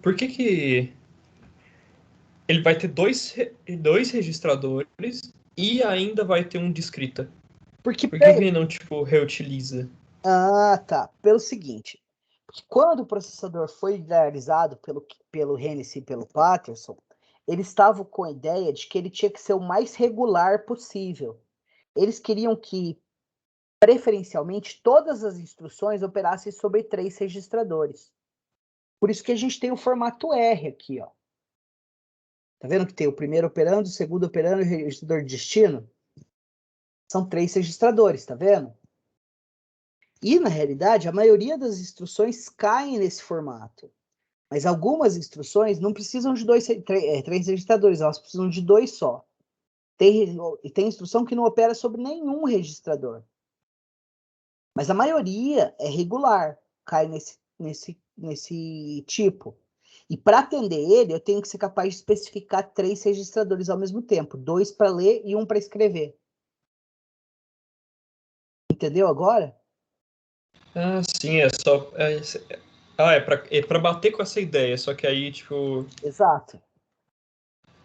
Por que ele vai ter dois registradores e ainda vai ter um de escrita? Por que ele não, reutiliza? Ah, tá. Pelo seguinte, porque quando o processador foi idealizado pelo Hennessy e pelo Patterson, eles estavam com a ideia de que ele tinha que ser o mais regular possível. Eles queriam que, preferencialmente, todas as instruções operassem sobre 3 registradores. Por isso que a gente tem o formato R aqui, ó. Tá vendo que tem o primeiro operando, o segundo operando e o registrador de destino? São 3 registradores, tá vendo? E, na realidade, a maioria das instruções caem nesse formato. Mas algumas instruções não precisam de 3 registradores, elas precisam de 2 só. Tem instrução que não opera sobre nenhum registrador. Mas a maioria é regular, cai nesse tipo. E para atender ele, eu tenho que ser capaz de especificar 3 registradores ao mesmo tempo. 2 para ler e 1 para escrever. Entendeu agora? Ah, sim, é pra bater com essa ideia, só que aí, Exato.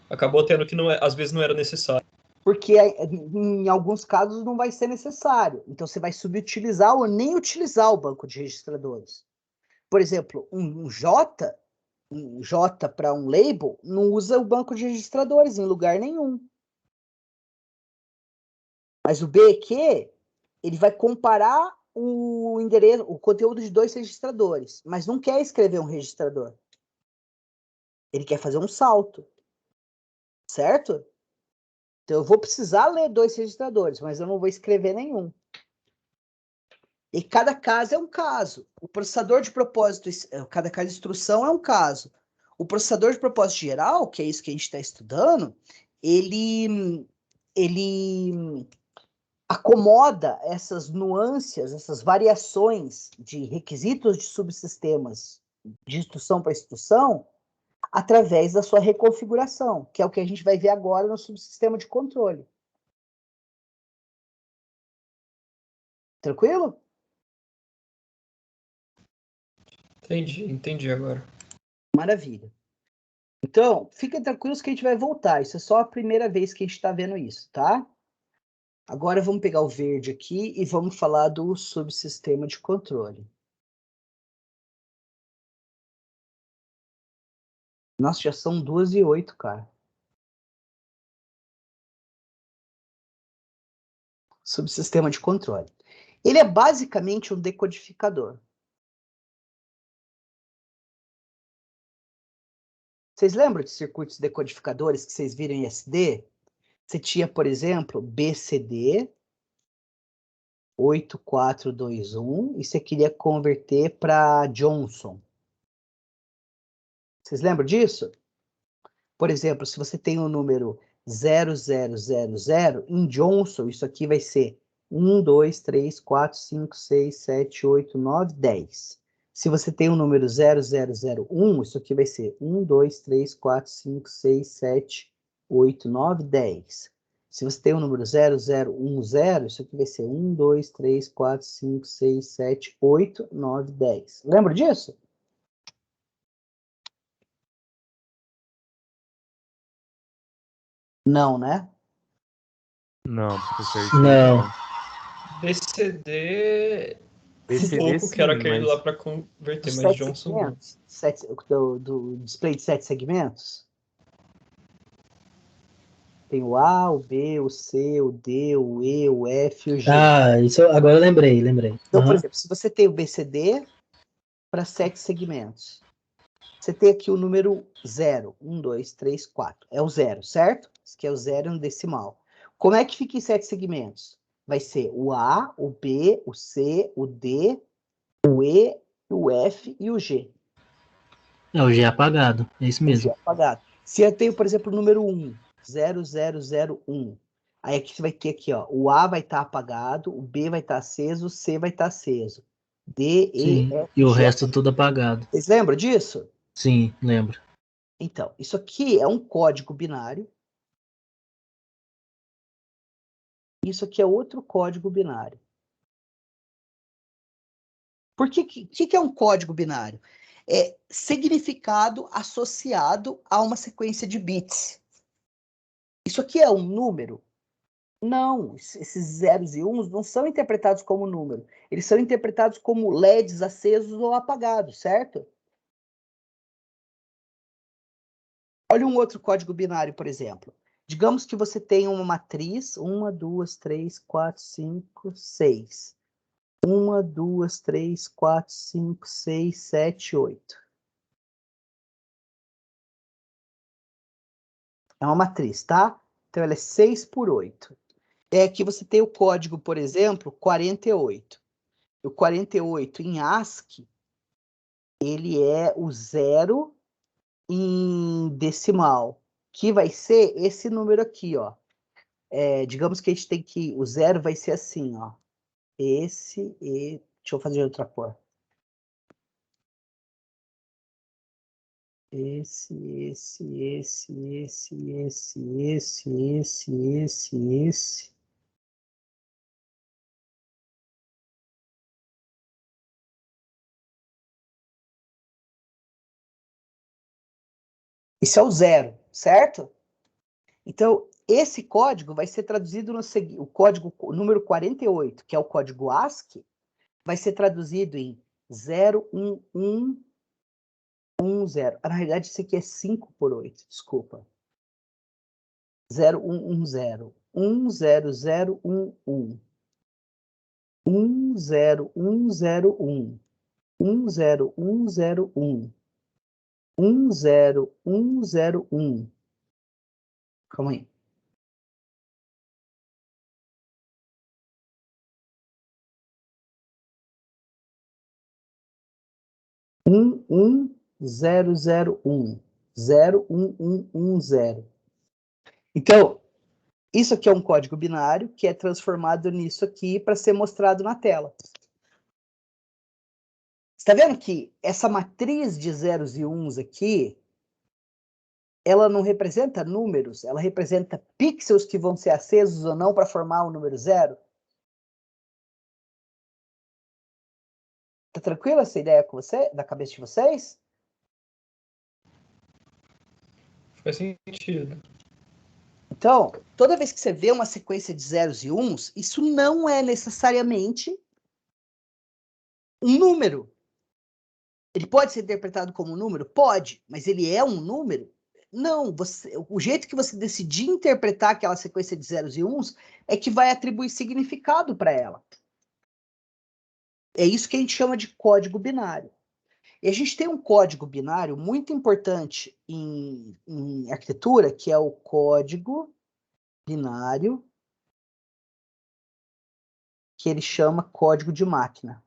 acabou tendo que às vezes não era necessário. Porque em alguns casos não vai ser necessário. Então você vai subutilizar ou nem utilizar o banco de registradores. Por exemplo, um J, um J para um label, não usa o banco de registradores em lugar nenhum. Mas o BQ, ele vai comparar o endereço, o conteúdo de 2 registradores, mas não quer escrever um registrador. Ele quer fazer um salto, certo? Então eu vou precisar ler 2 registradores, mas eu não vou escrever nenhum. E cada caso é um caso. O processador de propósito, cada instrução é um caso. O processador de propósito geral, que é isso que a gente está estudando, ele acomoda essas nuances, essas variações de requisitos de subsistemas de instrução para instrução através da sua reconfiguração, que é o que a gente vai ver agora no subsistema de controle. Tranquilo? Entendi agora. Maravilha. Então, fiquem tranquilos que a gente vai voltar. Isso é só a primeira vez que a gente está vendo isso, tá? Agora vamos pegar o verde aqui e vamos falar do subsistema de controle. Nossa, já são 2h08, cara. Subsistema de controle. Ele é basicamente um decodificador. Vocês lembram de circuitos decodificadores que vocês viram em SD? Você tinha, por exemplo, BCD 8421 e você queria converter para Johnson. Vocês lembram disso? Por exemplo, se você tem o número 0000, em Johnson, isso aqui vai ser 1, 2, 3, 4, 5, 6, 7, 8, 9, 10. Se você tem o número 0001, isso aqui vai ser 1, 2, 3, 4, 5, 6, 7, 8, 9, 10. Se você tem o número 0010, isso aqui vai ser 1, 2, 3, 4, 5, 6, 7, 8, 9, 10. Lembra disso? Não, né? Não, professor. Isso aí Não. BCD. BCD Pouco que era sim, aquele mas lá para converter, Dos mas 7 Johnson não. segmentos, do display de 7 segmentos? Tem o A, o B, o C, o D, o E, o F e o G. Ah, isso agora eu lembrei. Então, por Aham. exemplo, se você tem o BCD para 7 segmentos, você tem aqui o número 0, 1, 2, 3, 4. É o 0, certo? Isso aqui é o 0 no decimal. Como é que fica em 7 segmentos? Vai ser o A, o B, o C, o D, o E, o F e o G. É o G apagado. É isso O G mesmo. apagado. Se eu tenho, por exemplo, o número 1, 0001. Aí aqui você vai ter aqui, ó, o A vai estar apagado, o B vai estar aceso, o C vai estar aceso. D, E, Sim. F, E o G. resto tudo apagado. Vocês lembram disso? Sim, lembro. Então, isso aqui é um código binário. Isso aqui é outro código binário. Por que é um código binário? É significado associado a uma sequência de bits. Isso aqui é um número? Não, esses zeros e uns não são interpretados como número. Eles são interpretados como LEDs acesos ou apagados, certo? Olha um outro código binário, por exemplo. Digamos que você tem uma matriz, 1, 2, 3, 4, 5, 6. 1, 2, 3, 4, 5, 6, 7, 8. É uma matriz, tá? Então ela é 6 por 8. É que você tem o código, por exemplo, 48. O 48 em ASCII, ele é o 0 em decimal, que vai ser esse número aqui, ó. Digamos que a gente tem que... O 0 vai ser assim, ó. Deixa eu fazer de outra cor. Esse. Isso é o 0, certo? Então, esse código vai ser traduzido no seguinte: o código número 48, que é o código ASCII, vai ser traduzido em 0111111. 010. Na realidade, isso aqui é 5 por 8, desculpa. 0110. 10011. 10101. 10101. 10101. Calma aí. Um, 001. 01110. Então, isso aqui é um código binário que é transformado nisso aqui para ser mostrado na tela. Está vendo que essa matriz de zeros e uns aqui, ela não representa números, ela representa pixels que vão ser acesos ou não para formar o número 0? Tá tranquila essa ideia com você, da cabeça de vocês? Faz sentido. Então, toda vez que você vê uma sequência de zeros e uns, isso não é necessariamente um número. Ele pode ser interpretado como um número? Pode, mas ele é um número? Não, o jeito que você decidir interpretar aquela sequência de zeros e uns é que vai atribuir significado para ela. É isso que a gente chama de código binário. E a gente tem um código binário muito importante em arquitetura, que é o código binário, que ele chama código de máquina.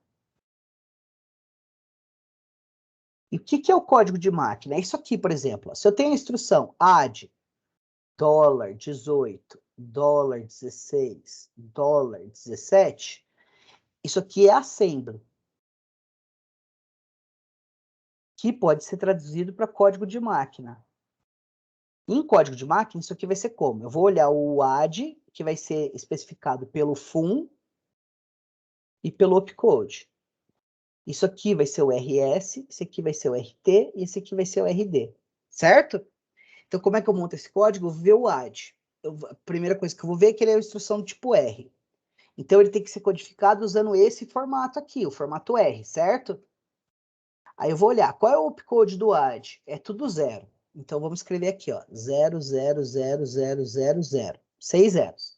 E o que é o código de máquina? É isso aqui, por exemplo. Se eu tenho a instrução add $18, $16, $17, isso aqui é assembly, que pode ser traduzido para código de máquina. Em código de máquina, isso aqui vai ser como? Eu vou olhar o add, que vai ser especificado pelo fun e pelo opcode. Isso aqui vai ser o RS, esse aqui vai ser o RT e esse aqui vai ser o RD. Certo? Então, como é que eu monto esse código? Eu vou ver o add. A primeira coisa que eu vou ver é que ele é uma instrução do tipo R. Então, ele tem que ser codificado usando esse formato aqui, o formato R, certo? Aí eu vou olhar, qual é o opcode do add? É tudo 0. Então, vamos escrever aqui, ó, 0, 0, 0, 0, 0, 0. 6 zeros.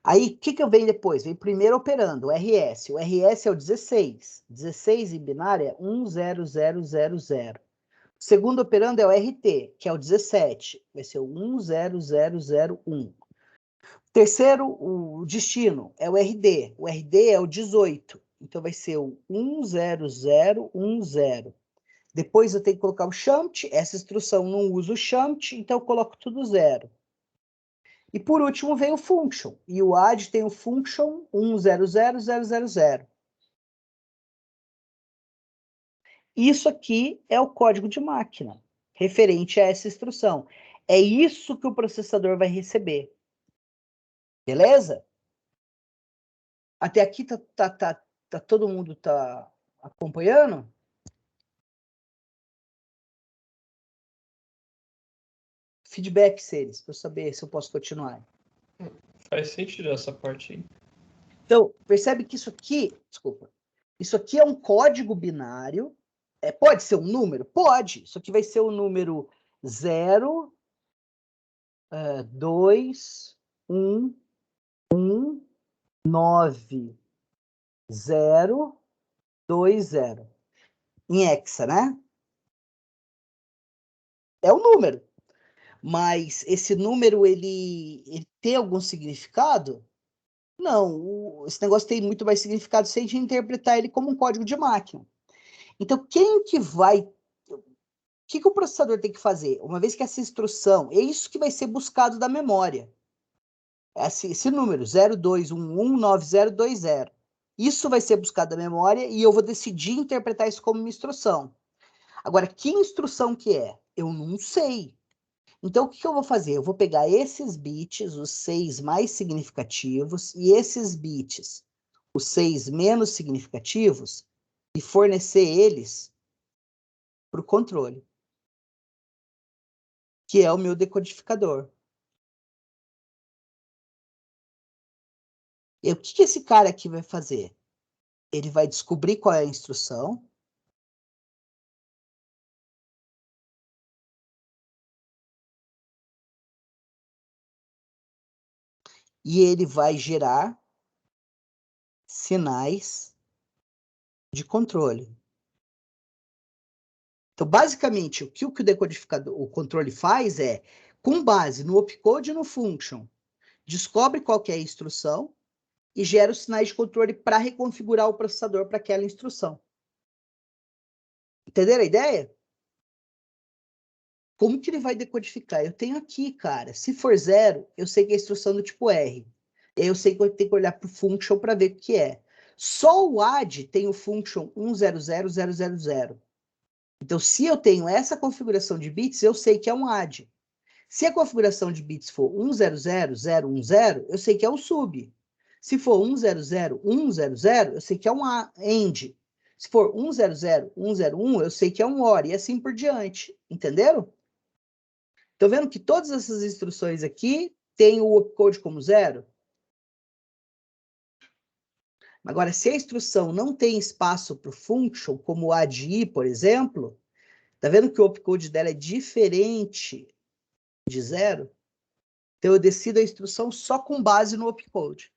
Aí, o que vem depois? Vem primeiro operando, o RS. O RS é o 16. 16 em binário é 10000. O segundo operando é o RT, que é o 17. Vai ser o 10001. Terceiro, o destino, é o RD. O RD é o 18. Então, vai ser o 10010. Depois, eu tenho que colocar o shunt. Essa instrução não usa o shunt, então eu coloco tudo 0. E, por último, vem o function. E o add tem o function 1000000. Isso aqui é o código de máquina, referente a essa instrução. É isso que o processador vai receber. Beleza? Até aqui todo mundo tá acompanhando? Feedback, Seres, para eu saber se eu posso continuar. Faz sentido essa parte aí. Então, percebe que isso aqui, desculpa, isso aqui é um código binário. Pode ser um número? Pode. Isso aqui vai ser o número 0, 2, 1, 1, 9, 0, 2, 0. Em hexa, né? É um número. Mas esse número, ele tem algum significado? Não. Esse negócio tem muito mais significado se a gente interpretar ele como um código de máquina. Então, quem que vai... O que o processador tem que fazer? Uma vez que essa instrução... É isso que vai ser buscado da memória. Esse número, 02119020. Isso vai ser buscado da memória e eu vou decidir interpretar isso como uma instrução. Agora, que instrução que é? Eu não sei. Então, o que eu vou fazer? Eu vou pegar esses bits, os 6 mais significativos, e esses bits, os 6 menos significativos, e fornecer eles para o controle, que é o meu decodificador. E o que esse cara aqui vai fazer? Ele vai descobrir qual é a instrução, e ele vai gerar sinais de controle. Então, basicamente, o que o decodificador, o controle faz é, com base no opcode e no function, descobre qual que é a instrução e gera os sinais de controle para reconfigurar o processador para aquela instrução. Entenderam a ideia? Como que ele vai decodificar? Eu tenho aqui, cara, se for 0, eu sei que é a instrução do tipo R. E aí eu sei que eu tenho que olhar para o function para ver o que é. Só o add tem o function 100000. Então, se eu tenho essa configuração de bits, eu sei que é um add. Se a configuração de bits for 100010, eu sei que é um sub. Se for 100100, eu sei que é um AND. Se for 100101, eu sei que é um OR, e assim por diante. Entenderam? Estão vendo que todas essas instruções aqui têm o opcode como 0? Agora, se a instrução não tem espaço para o function, como o ADI, por exemplo, tá vendo que o opcode dela é diferente de 0? Então, eu decido a instrução só com base no opcode.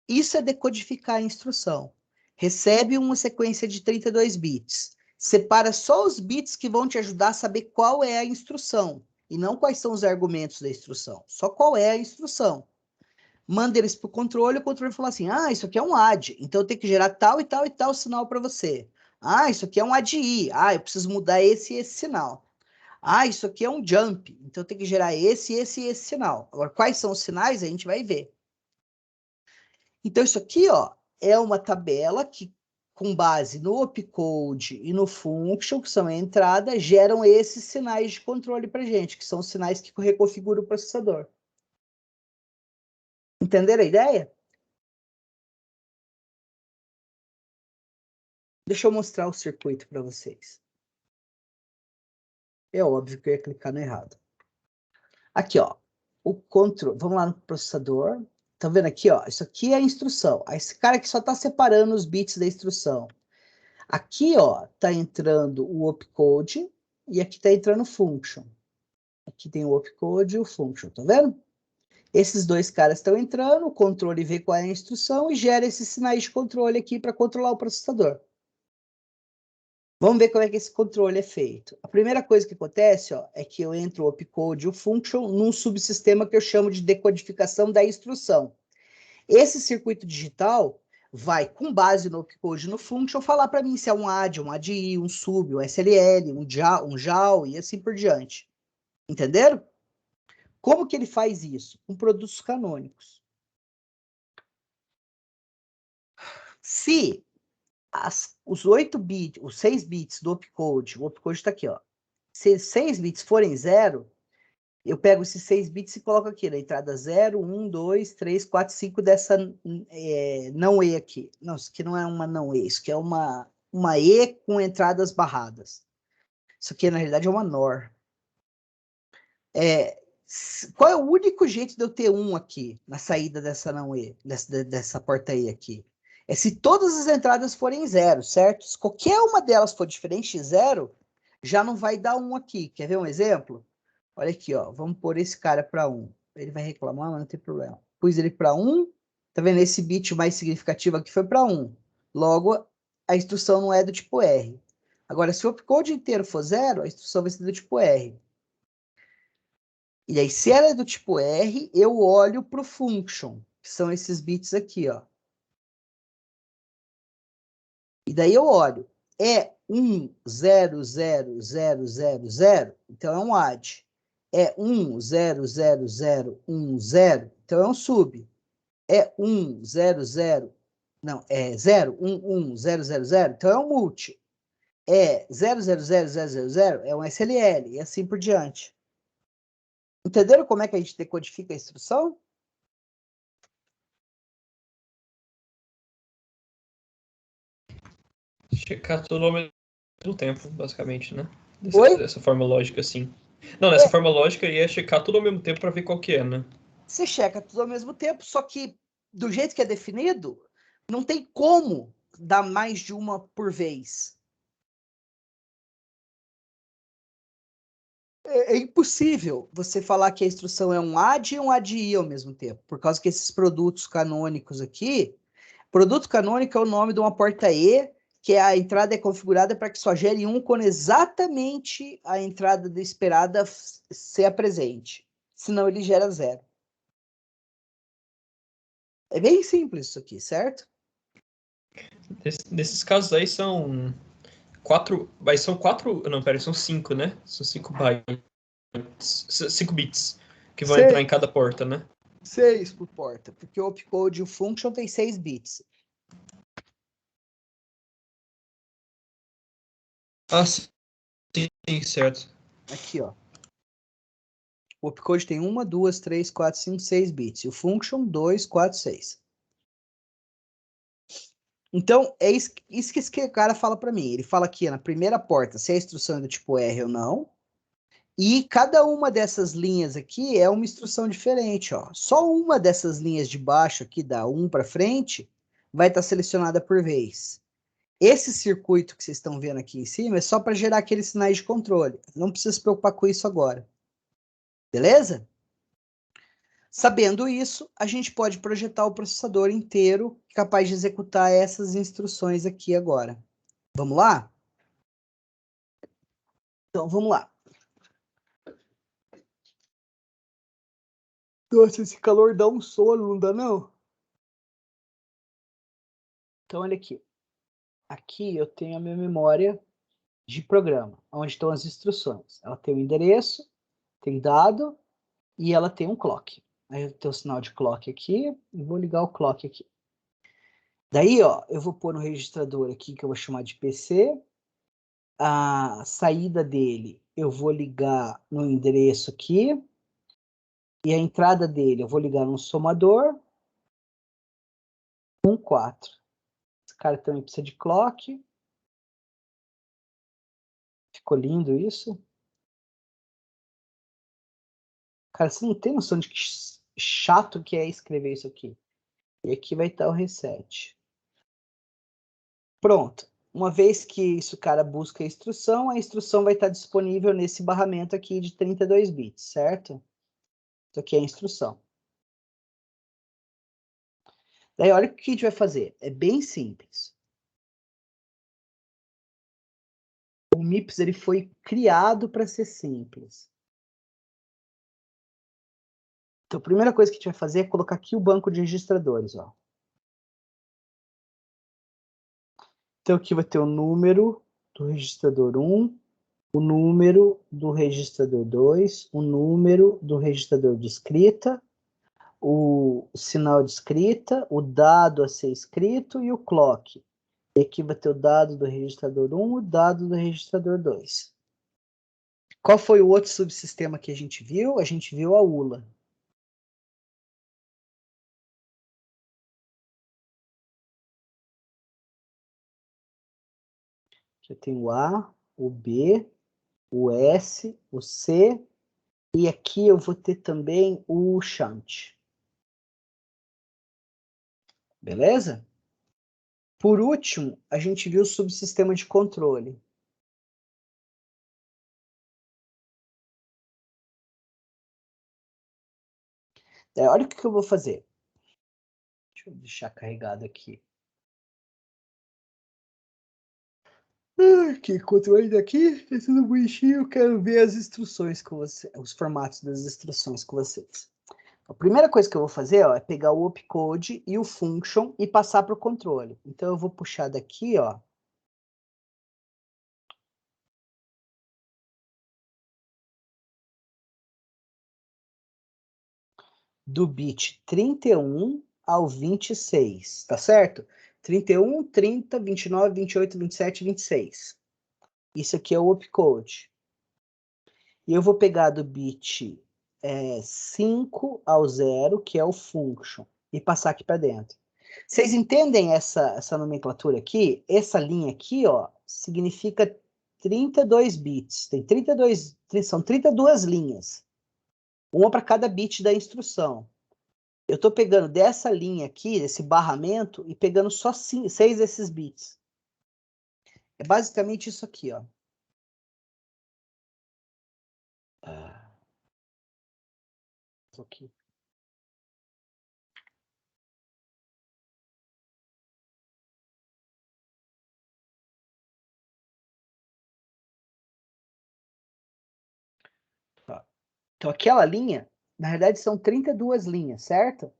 Isso é decodificar a instrução. Recebe uma sequência de 32 bits. Separa só os bits que vão te ajudar a saber qual é a instrução, e não quais são os argumentos da instrução. Só qual é a instrução. Manda eles para o controle fala assim, isso aqui é um add, então eu tenho que gerar tal e tal e tal sinal para você. Isso aqui é um ADI, eu preciso mudar esse e esse sinal. Isso aqui é um jump, então eu tenho que gerar esse e esse sinal. Agora, quais são os sinais? A gente vai ver. Então, isso aqui, ó, é uma tabela que, com base no opcode e no function, que são a entrada, geram esses sinais de controle para gente, que são os sinais que reconfiguram o processador. Entenderam a ideia? Deixa eu mostrar o circuito para vocês. É óbvio que eu ia clicar no errado. Aqui, ó, o controle. Vamos lá no processador. Tá vendo aqui, ó? Isso aqui é a instrução. Esse cara aqui só está separando os bits da instrução. Aqui, ó, tá entrando o opcode e aqui tá entrando o function. Aqui tem o opcode e o function, tá vendo? Esses dois caras estão entrando, o controle vê qual é a instrução e gera esses sinais de controle aqui para controlar o processador. Vamos ver como é que esse controle é feito. A primeira coisa que acontece, ó, é que eu entro o opcode e o function num subsistema que eu chamo de decodificação da instrução. Esse circuito digital vai, com base no opcode e no function, falar para mim se é um add, um ADI, um sub, um SLL, um JAL e assim por diante. Entenderam? Como que ele faz isso? Com produtos canônicos. Se os 8 bits, os 6 bits do opcode, o opcode está aqui, ó. Se 6 bits forem 0, eu pego esses 6 bits e coloco aqui na entrada 0, 1, 2, 3, 4, 5 dessa não E aqui. Não, isso aqui não é uma não E, isso aqui é uma E com entradas barradas. Isso aqui, na realidade, é uma NOR. Qual é o único jeito de eu ter 1 aqui, na saída dessa não E, dessa porta E aqui? É se todas as entradas forem 0, certo? Se qualquer uma delas for diferente de 0, já não vai dar 1 aqui. Quer ver um exemplo? Olha aqui, ó. Vamos pôr esse cara para 1. Ele vai reclamar, mas não tem problema. Pus ele para 1. Tá vendo? Esse bit mais significativo aqui foi para 1. Logo, a instrução não é do tipo R. Agora, se o opcode inteiro for 0, a instrução vai ser do tipo R. E aí, se ela é do tipo R, eu olho para o function, que são esses bits aqui, ó. E daí eu olho. É 100000, então é um add. É 100010, então é um sub. É 100, não, é 011000, então é um multi. É 000000, é um SLL, e assim por diante. Entenderam como é que a gente decodifica a instrução? Checar tudo ao mesmo tempo, basicamente, né? Oi? Dessa forma lógica, assim. Não, nessa forma lógica ia checar tudo ao mesmo tempo para ver qual que é, né? Você checa tudo ao mesmo tempo, só que do jeito que é definido, não tem como dar mais de uma por vez. É impossível você falar que a instrução é um AD e um ADI ao mesmo tempo, por causa que esses produtos canônicos aqui, produto canônico é o nome de uma porta E, que a entrada é configurada para que só gere um quando exatamente a entrada esperada se apresente. Senão ele gera 0. É bem simples isso aqui, certo? Nesses casos aí são 4. Mas são 4. Não, pera, são 5, né? São 5 bytes. 5 bits que vão entrar em cada porta, né? 6 por porta, porque o opcode e o function tem 6 bits. Ah, sim, certo. Aqui, ó. O opcode tem 1, 2, 3, 4, 5, 6 bits. E o function, 2, 4, 6. Então, é isso que o cara fala para mim. Ele fala aqui na primeira porta se a instrução é do tipo R ou não. E cada uma dessas linhas aqui é uma instrução diferente, ó. Só uma dessas linhas de baixo aqui, da 1 para frente, vai estar selecionada por vez. Esse circuito que vocês estão vendo aqui em cima é só para gerar aqueles sinais de controle. Não precisa se preocupar com isso agora. Beleza? Sabendo isso, a gente pode projetar o processador inteiro capaz de executar essas instruções aqui agora. Vamos lá? Então, vamos lá. Nossa, esse calor dá um sono, não dá não? Então, olha aqui. Aqui eu tenho a minha memória de programa, onde estão as instruções. Ela tem o endereço, tem dado e ela tem um clock. Aí eu tenho o sinal de clock aqui e vou ligar o clock aqui. Daí, ó, eu vou pôr no registrador aqui que eu vou chamar de PC. A saída dele eu vou ligar no endereço aqui. E a entrada dele eu vou ligar no somador. 1, 4. Esse cara também precisa de clock. Ficou lindo isso. Cara, você não tem noção de que chato que é escrever isso aqui. E aqui vai estar o reset. Pronto. Uma vez que isso, o cara busca a instrução vai estar disponível nesse barramento aqui de 32 bits, certo? Isso aqui é a instrução. Daí, olha o que a gente vai fazer. É bem simples. O MIPS ele foi criado para ser simples. Então, a primeira coisa que a gente vai fazer é colocar aqui o banco de registradores, ó. Então, aqui vai ter o número do registrador 1, o número do registrador 2, o número do registrador de escrita, o sinal de escrita, o dado a ser escrito e o clock. E aqui vai ter o dado do registrador 1 e o dado do registrador 2. Qual foi o outro subsistema que a gente viu? A gente viu a ULA. Aqui eu tenho o A, o B, o S, o C, e aqui eu vou ter também o shunt. Beleza? Por último, a gente viu o subsistema de controle. Olha o que eu vou fazer. Deixa eu deixar carregado aqui. Aqui, controle daqui, é tudo bonitinho. Eu quero ver as instruções com você, os formatos das instruções com vocês. A primeira coisa que eu vou fazer, ó, é pegar o opcode e o function e passar para o controle. Então eu vou puxar daqui, ó. Do bit 31 ao 26, tá certo? 31, 30, 29, 28, 27, 26. Isso aqui é o opcode. E eu vou pegar do bit 5 ao 0, que é o function, e passar aqui para dentro. Vocês entendem essa nomenclatura aqui? Essa linha aqui, ó, significa 32 bits. São 32 linhas. Uma para cada bit da instrução. Eu estou pegando dessa linha aqui, desse barramento, e pegando só 6 desses bits. É basicamente isso aqui, ó. aqui. Tá. Então, aquela linha, na verdade, são 32 linhas, certo?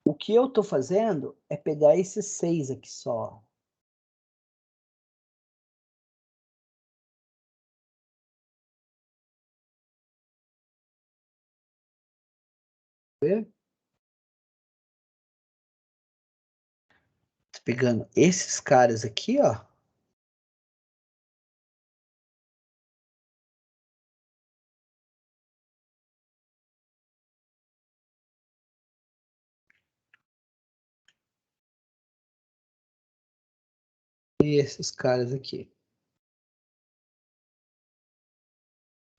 O que eu estou fazendo é pegar esses 6 aqui só. Ver? Tô pegando esses caras aqui, ó. E esses caras aqui.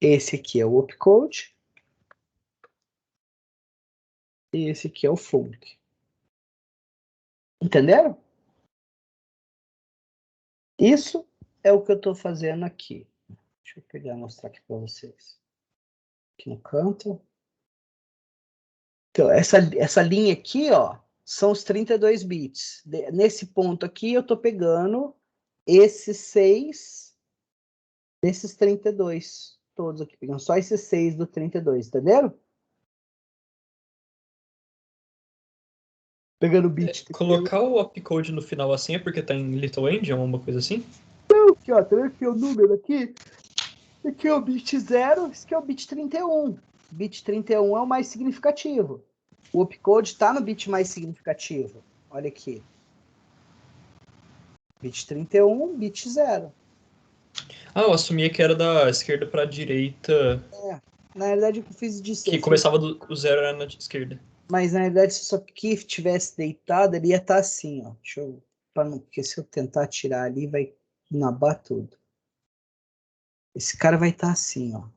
Esse aqui é o opcode. E esse aqui é o func. Entenderam? Isso é o que eu estou fazendo aqui. Deixa eu pegar e mostrar aqui para vocês. Aqui no canto. Então, essa linha aqui, ó, são os 32 bits. Nesse ponto aqui, eu estou pegando esses 6 desses 32. Todos aqui, pegando só esses 6 do 32, entenderam? Pegando o bit. Colocar o opcode no final assim é porque tá em Little Endian ou uma coisa assim? Aqui, ó, tá vendo aqui o número aqui? Aqui é o bit 0, esse aqui é o bit 31. O bit 31 é o mais significativo. O opcode está no bit mais significativo. Olha aqui. Bit 31, bit 0. Ah, eu assumia que era da esquerda pra direita, Na verdade, o que eu fiz disso. que começava o zero era na esquerda. Mas na verdade, se só que tivesse deitado, ele ia estar assim, ó. Deixa eu. Porque se eu tentar tirar ali, vai nabar tudo. Esse cara vai estar assim, ó.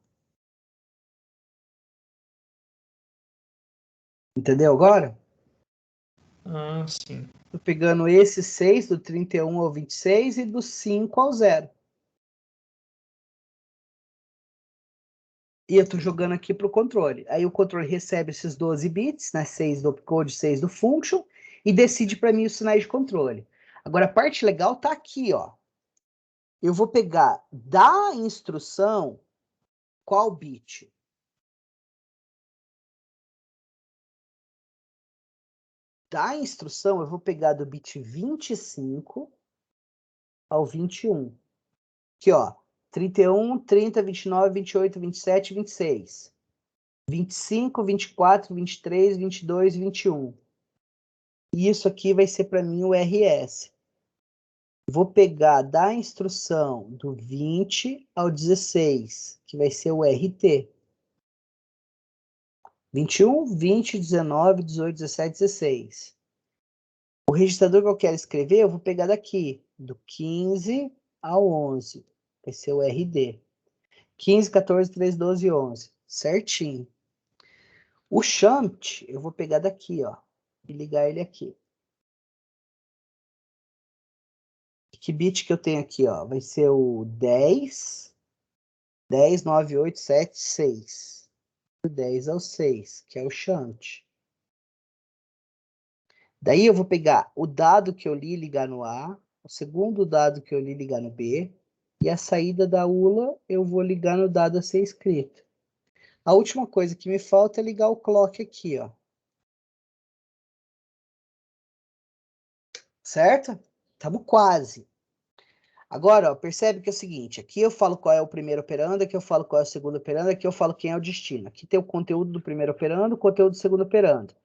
Entendeu agora? Ah, sim. Tô pegando esse 6, do 31 ao 26 e do 5 ao 0. E eu tô jogando aqui pro controle. Aí o controle recebe esses 12 bits, né? 6 do opcode, 6 do function, e decide para mim os sinais de controle. Agora, a parte legal tá aqui, ó. Eu vou pegar da instrução qual bit? Da instrução, eu vou pegar do bit 25 ao 21. Aqui, ó. 31, 30, 29, 28, 27, 26. 25, 24, 23, 22, 21. E isso aqui vai ser para mim o RS. Vou pegar da instrução do 20 ao 16, que vai ser o RT. 21, 20, 19, 18, 17, 16. O registrador que eu quero escrever, eu vou pegar daqui, do 15 ao 11. Vai ser o RD. 15, 14, 13, 12, 11. Certinho. O shunt, eu vou pegar daqui, ó, e ligar ele aqui. Que bit que eu tenho aqui, ó? Vai ser o 10, 10, 9, 8, 7, 6. Do 10 ao 6, que é o shunt. Daí eu vou pegar o dado que eu li e ligar no A, o segundo dado que eu li e ligar no B, e a saída da ULA eu vou ligar no dado a ser escrito. A última coisa que me falta é ligar o clock aqui, ó. Certo? Estamos quase. Agora, ó, percebe que é o seguinte, aqui eu falo qual é o primeiro operando, aqui eu falo qual é o segundo operando, aqui eu falo quem é o destino. Aqui tem o conteúdo do primeiro operando, o conteúdo do segundo operando.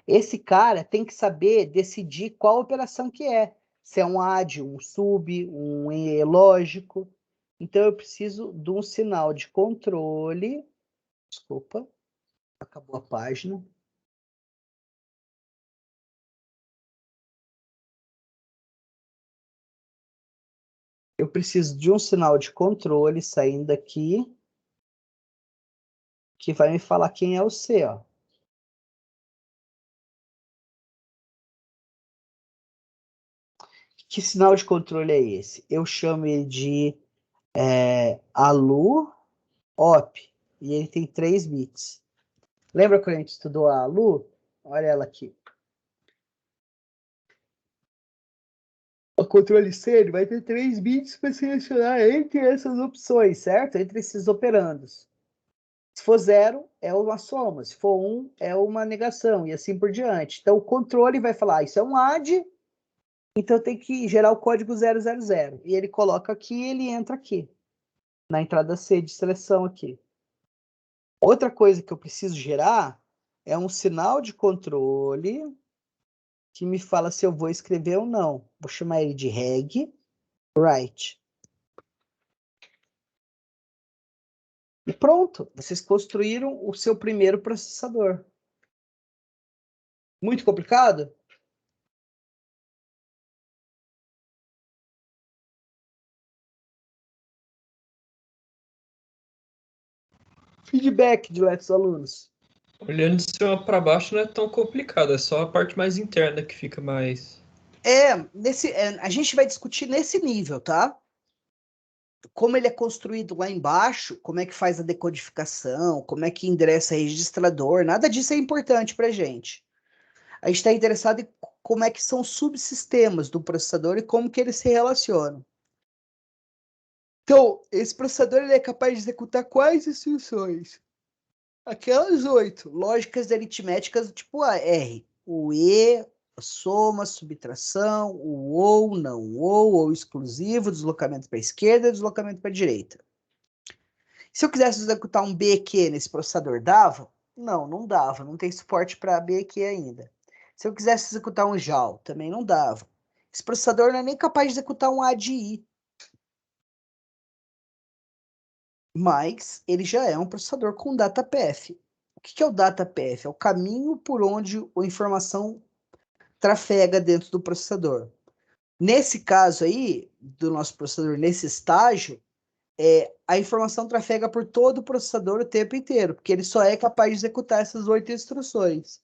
Esse cara tem que saber decidir qual operação que é. Se é um AD, um SUB, um lógico. Então, eu preciso de um sinal de controle. Desculpa, acabou a página. Eu preciso de um sinal de controle saindo daqui, que vai me falar quem é o C, ó. Que sinal de controle é esse? Eu chamo ele de ALU OP, e ele tem 3 bits. Lembra quando a gente estudou a Lu? Olha ela aqui. O controle C ele vai ter 3 bits para selecionar entre essas opções, certo? Entre esses operandos. Se for 0, é uma soma. Se for 1, é uma negação. E assim por diante. Então, o controle vai falar, isso é um AD, então tem que gerar o código 000. E ele coloca aqui e ele entra aqui. Na entrada C de seleção aqui. Outra coisa que eu preciso gerar é um sinal de controle que me fala se eu vou escrever ou não. Vou chamar ele de reg write. E pronto, vocês construíram o seu primeiro processador. Muito complicado? Feedback de outros alunos. Olhando de cima para baixo não é tão complicado, é só a parte mais interna que fica mais. A gente vai discutir nesse nível, tá? Como ele é construído lá embaixo, como é que faz a decodificação, como é que endereça registrador, nada disso é importante para a gente. A gente está interessado em como é que são os subsistemas do processador e como que eles se relacionam. Então, esse processador ele é capaz de executar quais instruções? Aquelas 8 lógicas aritméticas tipo a R. O E, a soma, subtração, o ou exclusivo, deslocamento para a esquerda, deslocamento para a direita. Se eu quisesse executar um BQ nesse processador, dava? Não, não dava. Não tem suporte para BQ ainda. Se eu quisesse executar um JAL, também não dava. Esse processador não é nem capaz de executar um ADI. Mas ele já é um processador com DataPath. O que é o DataPath? É o caminho por onde a informação trafega dentro do processador. Nesse caso aí, do nosso processador, nesse estágio, a informação trafega por todo o processador o tempo inteiro, porque ele só é capaz de executar essas 8 instruções.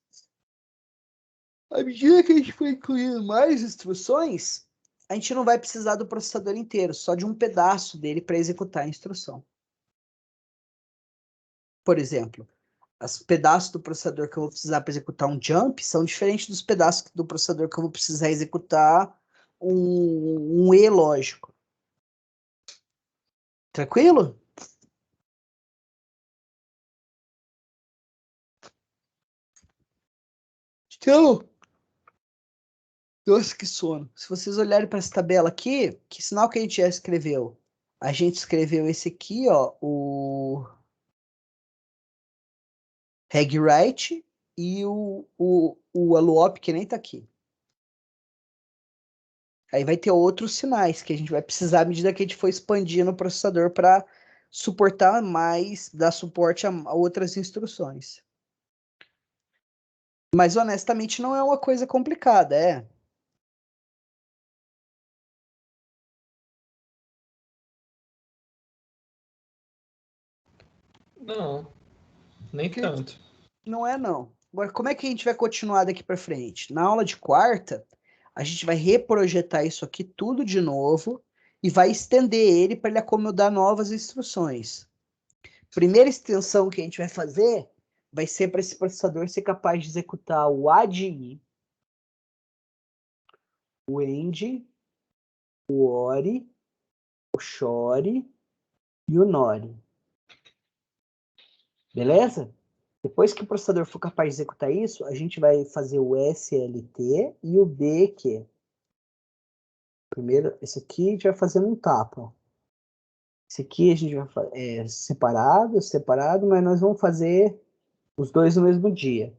À medida que a gente for incluindo mais instruções, a gente não vai precisar do processador inteiro, só de um pedaço dele para executar a instrução. Por exemplo, os pedaços do processador que eu vou precisar para executar um jump são diferentes dos pedaços do processador que eu vou precisar executar um E lógico. Tranquilo? Então, nossa, que sono. Se vocês olharem para essa tabela aqui, que sinal que a gente já escreveu? A gente escreveu esse aqui, ó, o regwrite e o aluop, que nem tá aqui. Aí vai ter outros sinais que a gente vai precisar à medida que a gente for expandindo o processador para suportar mais, dar suporte a outras instruções. Mas honestamente não é uma coisa complicada, é. Não, nem tanto. Não é não. Agora, como é que a gente vai continuar daqui para frente? Na aula de quarta, a gente vai reprojetar isso aqui tudo de novo e vai estender ele para ele acomodar novas instruções. Primeira extensão que a gente vai fazer vai ser para esse processador ser capaz de executar o ADI, o END, o ORI, o SHORI e o NORI. Beleza? Depois que o processador for capaz de executar isso, a gente vai fazer o SLT e o BQ. Primeiro, esse aqui a gente vai fazendo um tapa. Esse aqui a gente vai separado, mas nós vamos fazer os dois no mesmo dia.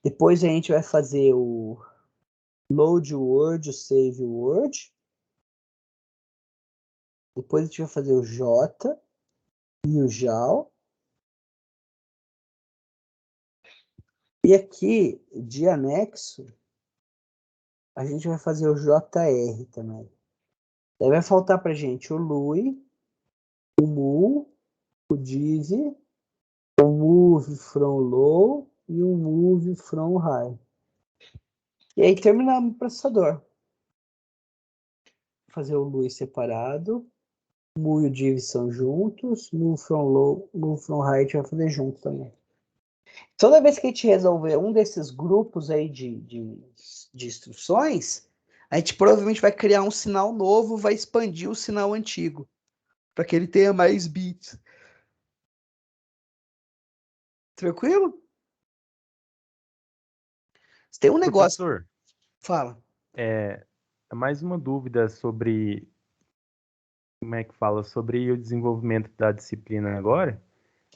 Depois a gente vai fazer o load word, o save word. Depois a gente vai fazer o J e o JAL. E aqui, de anexo, a gente vai fazer o JR também. Daí vai faltar pra gente o LUI, o MOV, o div, o move from low e o move from high. E aí terminamos o processador. Fazer o LUI separado, o move e o div são juntos, move from low, move from high a gente vai fazer junto também. Toda vez que a gente resolver um desses grupos aí de instruções, a gente provavelmente vai criar um sinal novo, vai expandir o sinal antigo, para que ele tenha mais bits. Tranquilo? Se tem um negócio... Professor, Fala. mais uma dúvida sobre, como é que fala, sobre o desenvolvimento da disciplina agora.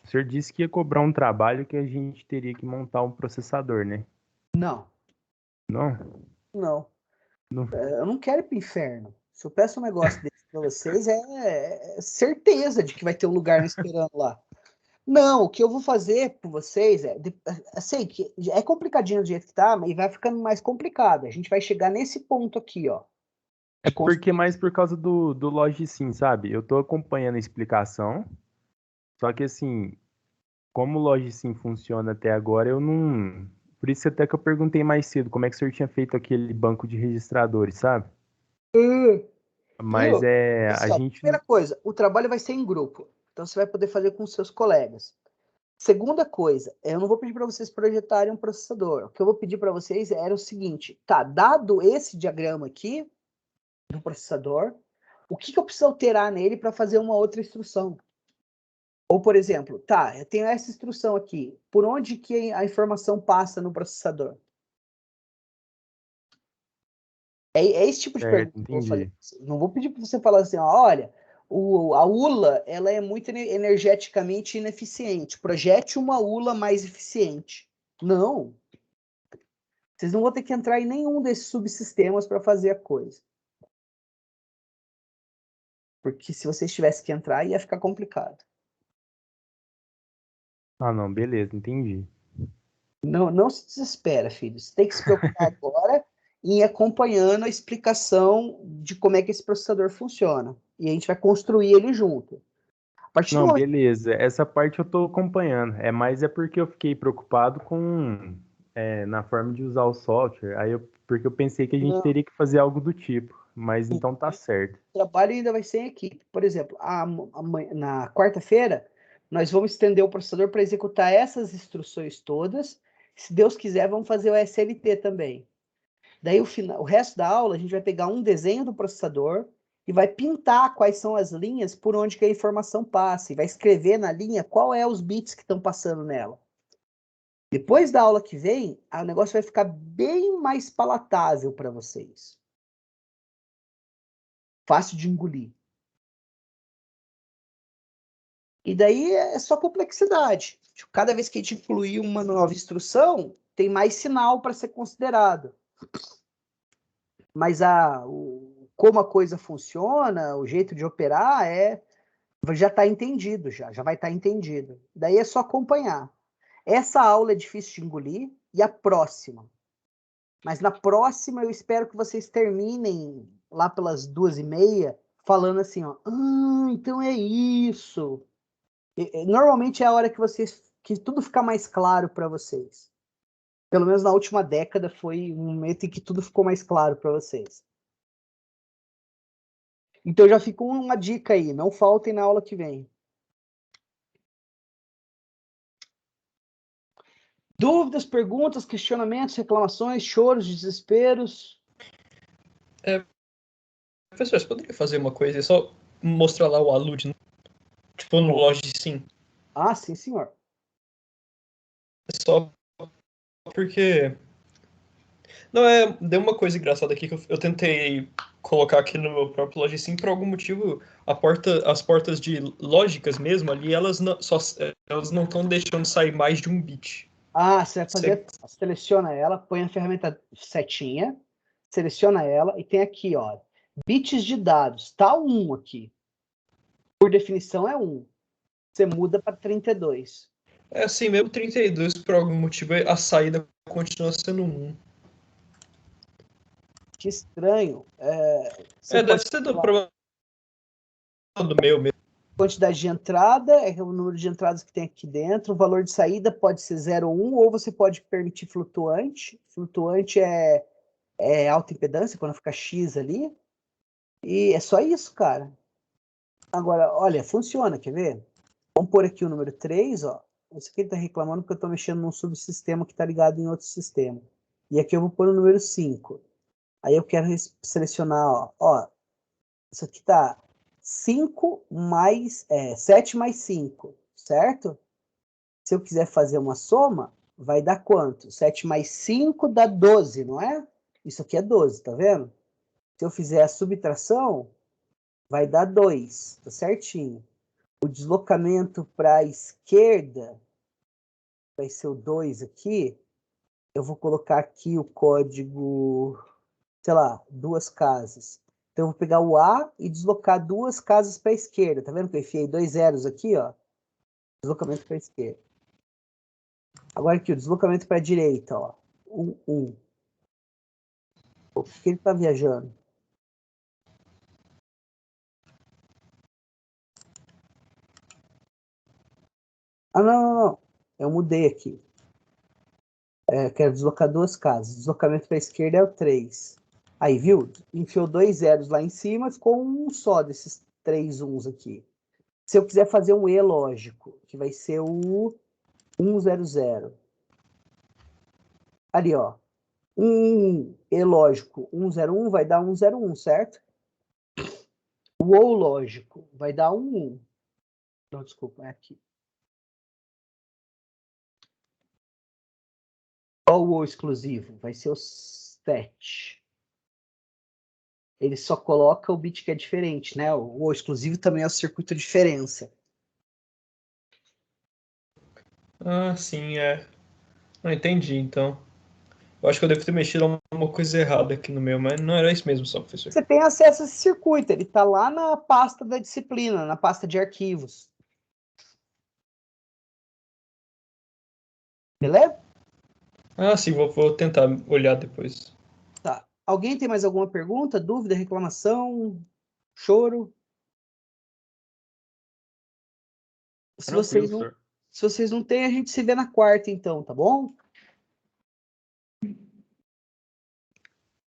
O senhor disse que ia cobrar um trabalho que a gente teria que montar um processador, né? Não, Não? não. Não. Eu não quero ir pro inferno. Se eu peço um negócio desse pra vocês, é certeza de que vai ter um lugar me esperando lá. Não, o que eu vou fazer por vocês sei que é complicadinho do jeito que tá, mas vai ficando mais complicado. A gente vai chegar nesse ponto aqui, ó. É porque mais por causa do Logicim, sabe? Eu tô acompanhando a explicação, só que assim, como o Logicim funciona até agora, eu não... Por isso até que eu perguntei mais cedo, como é que o senhor tinha feito aquele banco de registradores, sabe? Mas Viu? a Assim, ó, gente... primeira coisa, o trabalho vai ser em grupo. Então você vai poder fazer com seus colegas. Segunda coisa, eu não vou pedir para vocês projetarem um processador. O que eu vou pedir para vocês era o seguinte, tá, dado esse diagrama aqui do processador, o que eu preciso alterar nele para fazer uma outra instrução? Ou, por exemplo, tá, eu tenho essa instrução aqui, por onde que a informação passa no processador? É esse tipo de Certo, pergunta que eu vou fazer. entendi. Não vou pedir para você falar assim, ó, olha, a ULA ela é muito energeticamente ineficiente. Projete uma ULA mais eficiente. Não. Vocês não vão ter que entrar em nenhum desses subsistemas para fazer a coisa. Porque se vocês tivessem que entrar, ia ficar complicado. Ah, não, beleza, entendi. Não, não se desespera, filho. Você tem que se preocupar agora em ir acompanhando a explicação de como é que esse processador funciona. E a gente vai construir ele junto. A partir do Não, momento... beleza. Essa parte eu tô acompanhando. É porque eu fiquei preocupado na forma de usar o software. Porque eu pensei que a gente Não, teria que fazer algo do tipo. Mas então tá certo. o trabalho ainda vai ser em equipe. Por exemplo, na quarta-feira, nós vamos estender o processador para executar essas instruções todas. Se Deus quiser, vamos fazer o SLT também. Daí, o resto da aula, a gente vai pegar um desenho do processador e vai pintar quais são as linhas por onde que a informação passa. E vai escrever na linha qual é os bits que estão passando nela. Depois da aula que vem, o negócio vai ficar bem mais palatável para vocês. Fácil de engolir. E daí é só complexidade. Cada vez que a gente incluir uma nova instrução, tem mais sinal para ser considerado. Mas como a coisa funciona, o jeito de operar já está entendido, já vai estar entendido. Daí é só acompanhar. Essa aula é difícil de engolir e a próxima. Mas na próxima eu espero que vocês terminem lá pelas 2h30 falando assim, ó, então é isso. Normalmente é a hora que tudo fica mais claro para vocês. Pelo menos na última década foi um momento em que tudo ficou mais claro para vocês. Então já fica uma dica aí, não faltem na aula que vem. Dúvidas, perguntas, questionamentos, reclamações, choros, desesperos? Professor, você poderia fazer uma coisa e só mostrar lá o alude, tipo no Logicim? Ah, sim, senhor. Só porque... Não, deu uma coisa engraçada aqui que eu tentei colocar aqui no meu próprio Logicim, por algum motivo, as portas de lógicas mesmo ali, elas não estão deixando sair mais de um bit. Ah, você vai fazer, seleciona ela, põe a ferramenta setinha, seleciona ela e tem aqui, ó, bits de dados, tá 1 aqui. Por definição é 1. Você muda para 32. É assim, mesmo 32, por algum motivo, a saída continua sendo 1. Que estranho. Deve ser do problema do meu mesmo. Quantidade de entrada, é o número de entradas que tem aqui dentro. O valor de saída pode ser 0 ou 1, ou você pode permitir flutuante. Flutuante é alta impedância, quando fica X ali. E é só isso, cara. Agora, olha, funciona, quer ver? Vamos pôr aqui o número 3, ó. Isso aqui ele está reclamando porque eu estou mexendo num subsistema que está ligado em outro sistema. E aqui eu vou pôr o número 5. Aí eu quero selecionar, ó, isso aqui tá 7 mais 5, certo? Se eu quiser fazer uma soma, vai dar quanto? 7 mais 5 dá 12, não é? Isso aqui é 12, tá vendo? Se eu fizer a subtração, vai dar 2, tá certinho. O deslocamento para a esquerda vai ser o 2 aqui. Eu vou colocar aqui o código, sei lá, 2 casas. Então eu vou pegar o A e deslocar 2 casas para a esquerda. Tá vendo que eu enfiei 2 zeros aqui, ó? Deslocamento para a esquerda. Agora aqui, o deslocamento para a direita, ó. 1. O que ele tá viajando? Ah, não. Eu mudei aqui. Quero deslocar 2 casas. Deslocamento para a esquerda é o 3. Aí, viu? Enfiou 2 zeros lá em cima, ficou um só desses 3 uns aqui. Se eu quiser fazer um E lógico, que vai ser o 100. Ali, ó. Um E lógico 101 vai dar 101, certo? O OU lógico vai dar 1. Não, desculpa, é aqui. Ó, o OU exclusivo vai ser o 7. Ele só coloca o bit que é diferente, né? O OU exclusivo também é o circuito diferença. Ah, sim, é. Não entendi, então. Eu acho que eu devo ter mexido alguma coisa errada aqui no meu, mas não era isso mesmo, só, professor. Você tem acesso a esse circuito, ele está lá na pasta da disciplina, na pasta de arquivos. Beleza? Ah, sim, vou tentar olhar depois. Tá. Alguém tem mais alguma pergunta, dúvida, reclamação, choro? Se Tranquilo, vocês não, professor. se vocês não têm, a gente se vê na quarta, então, tá bom?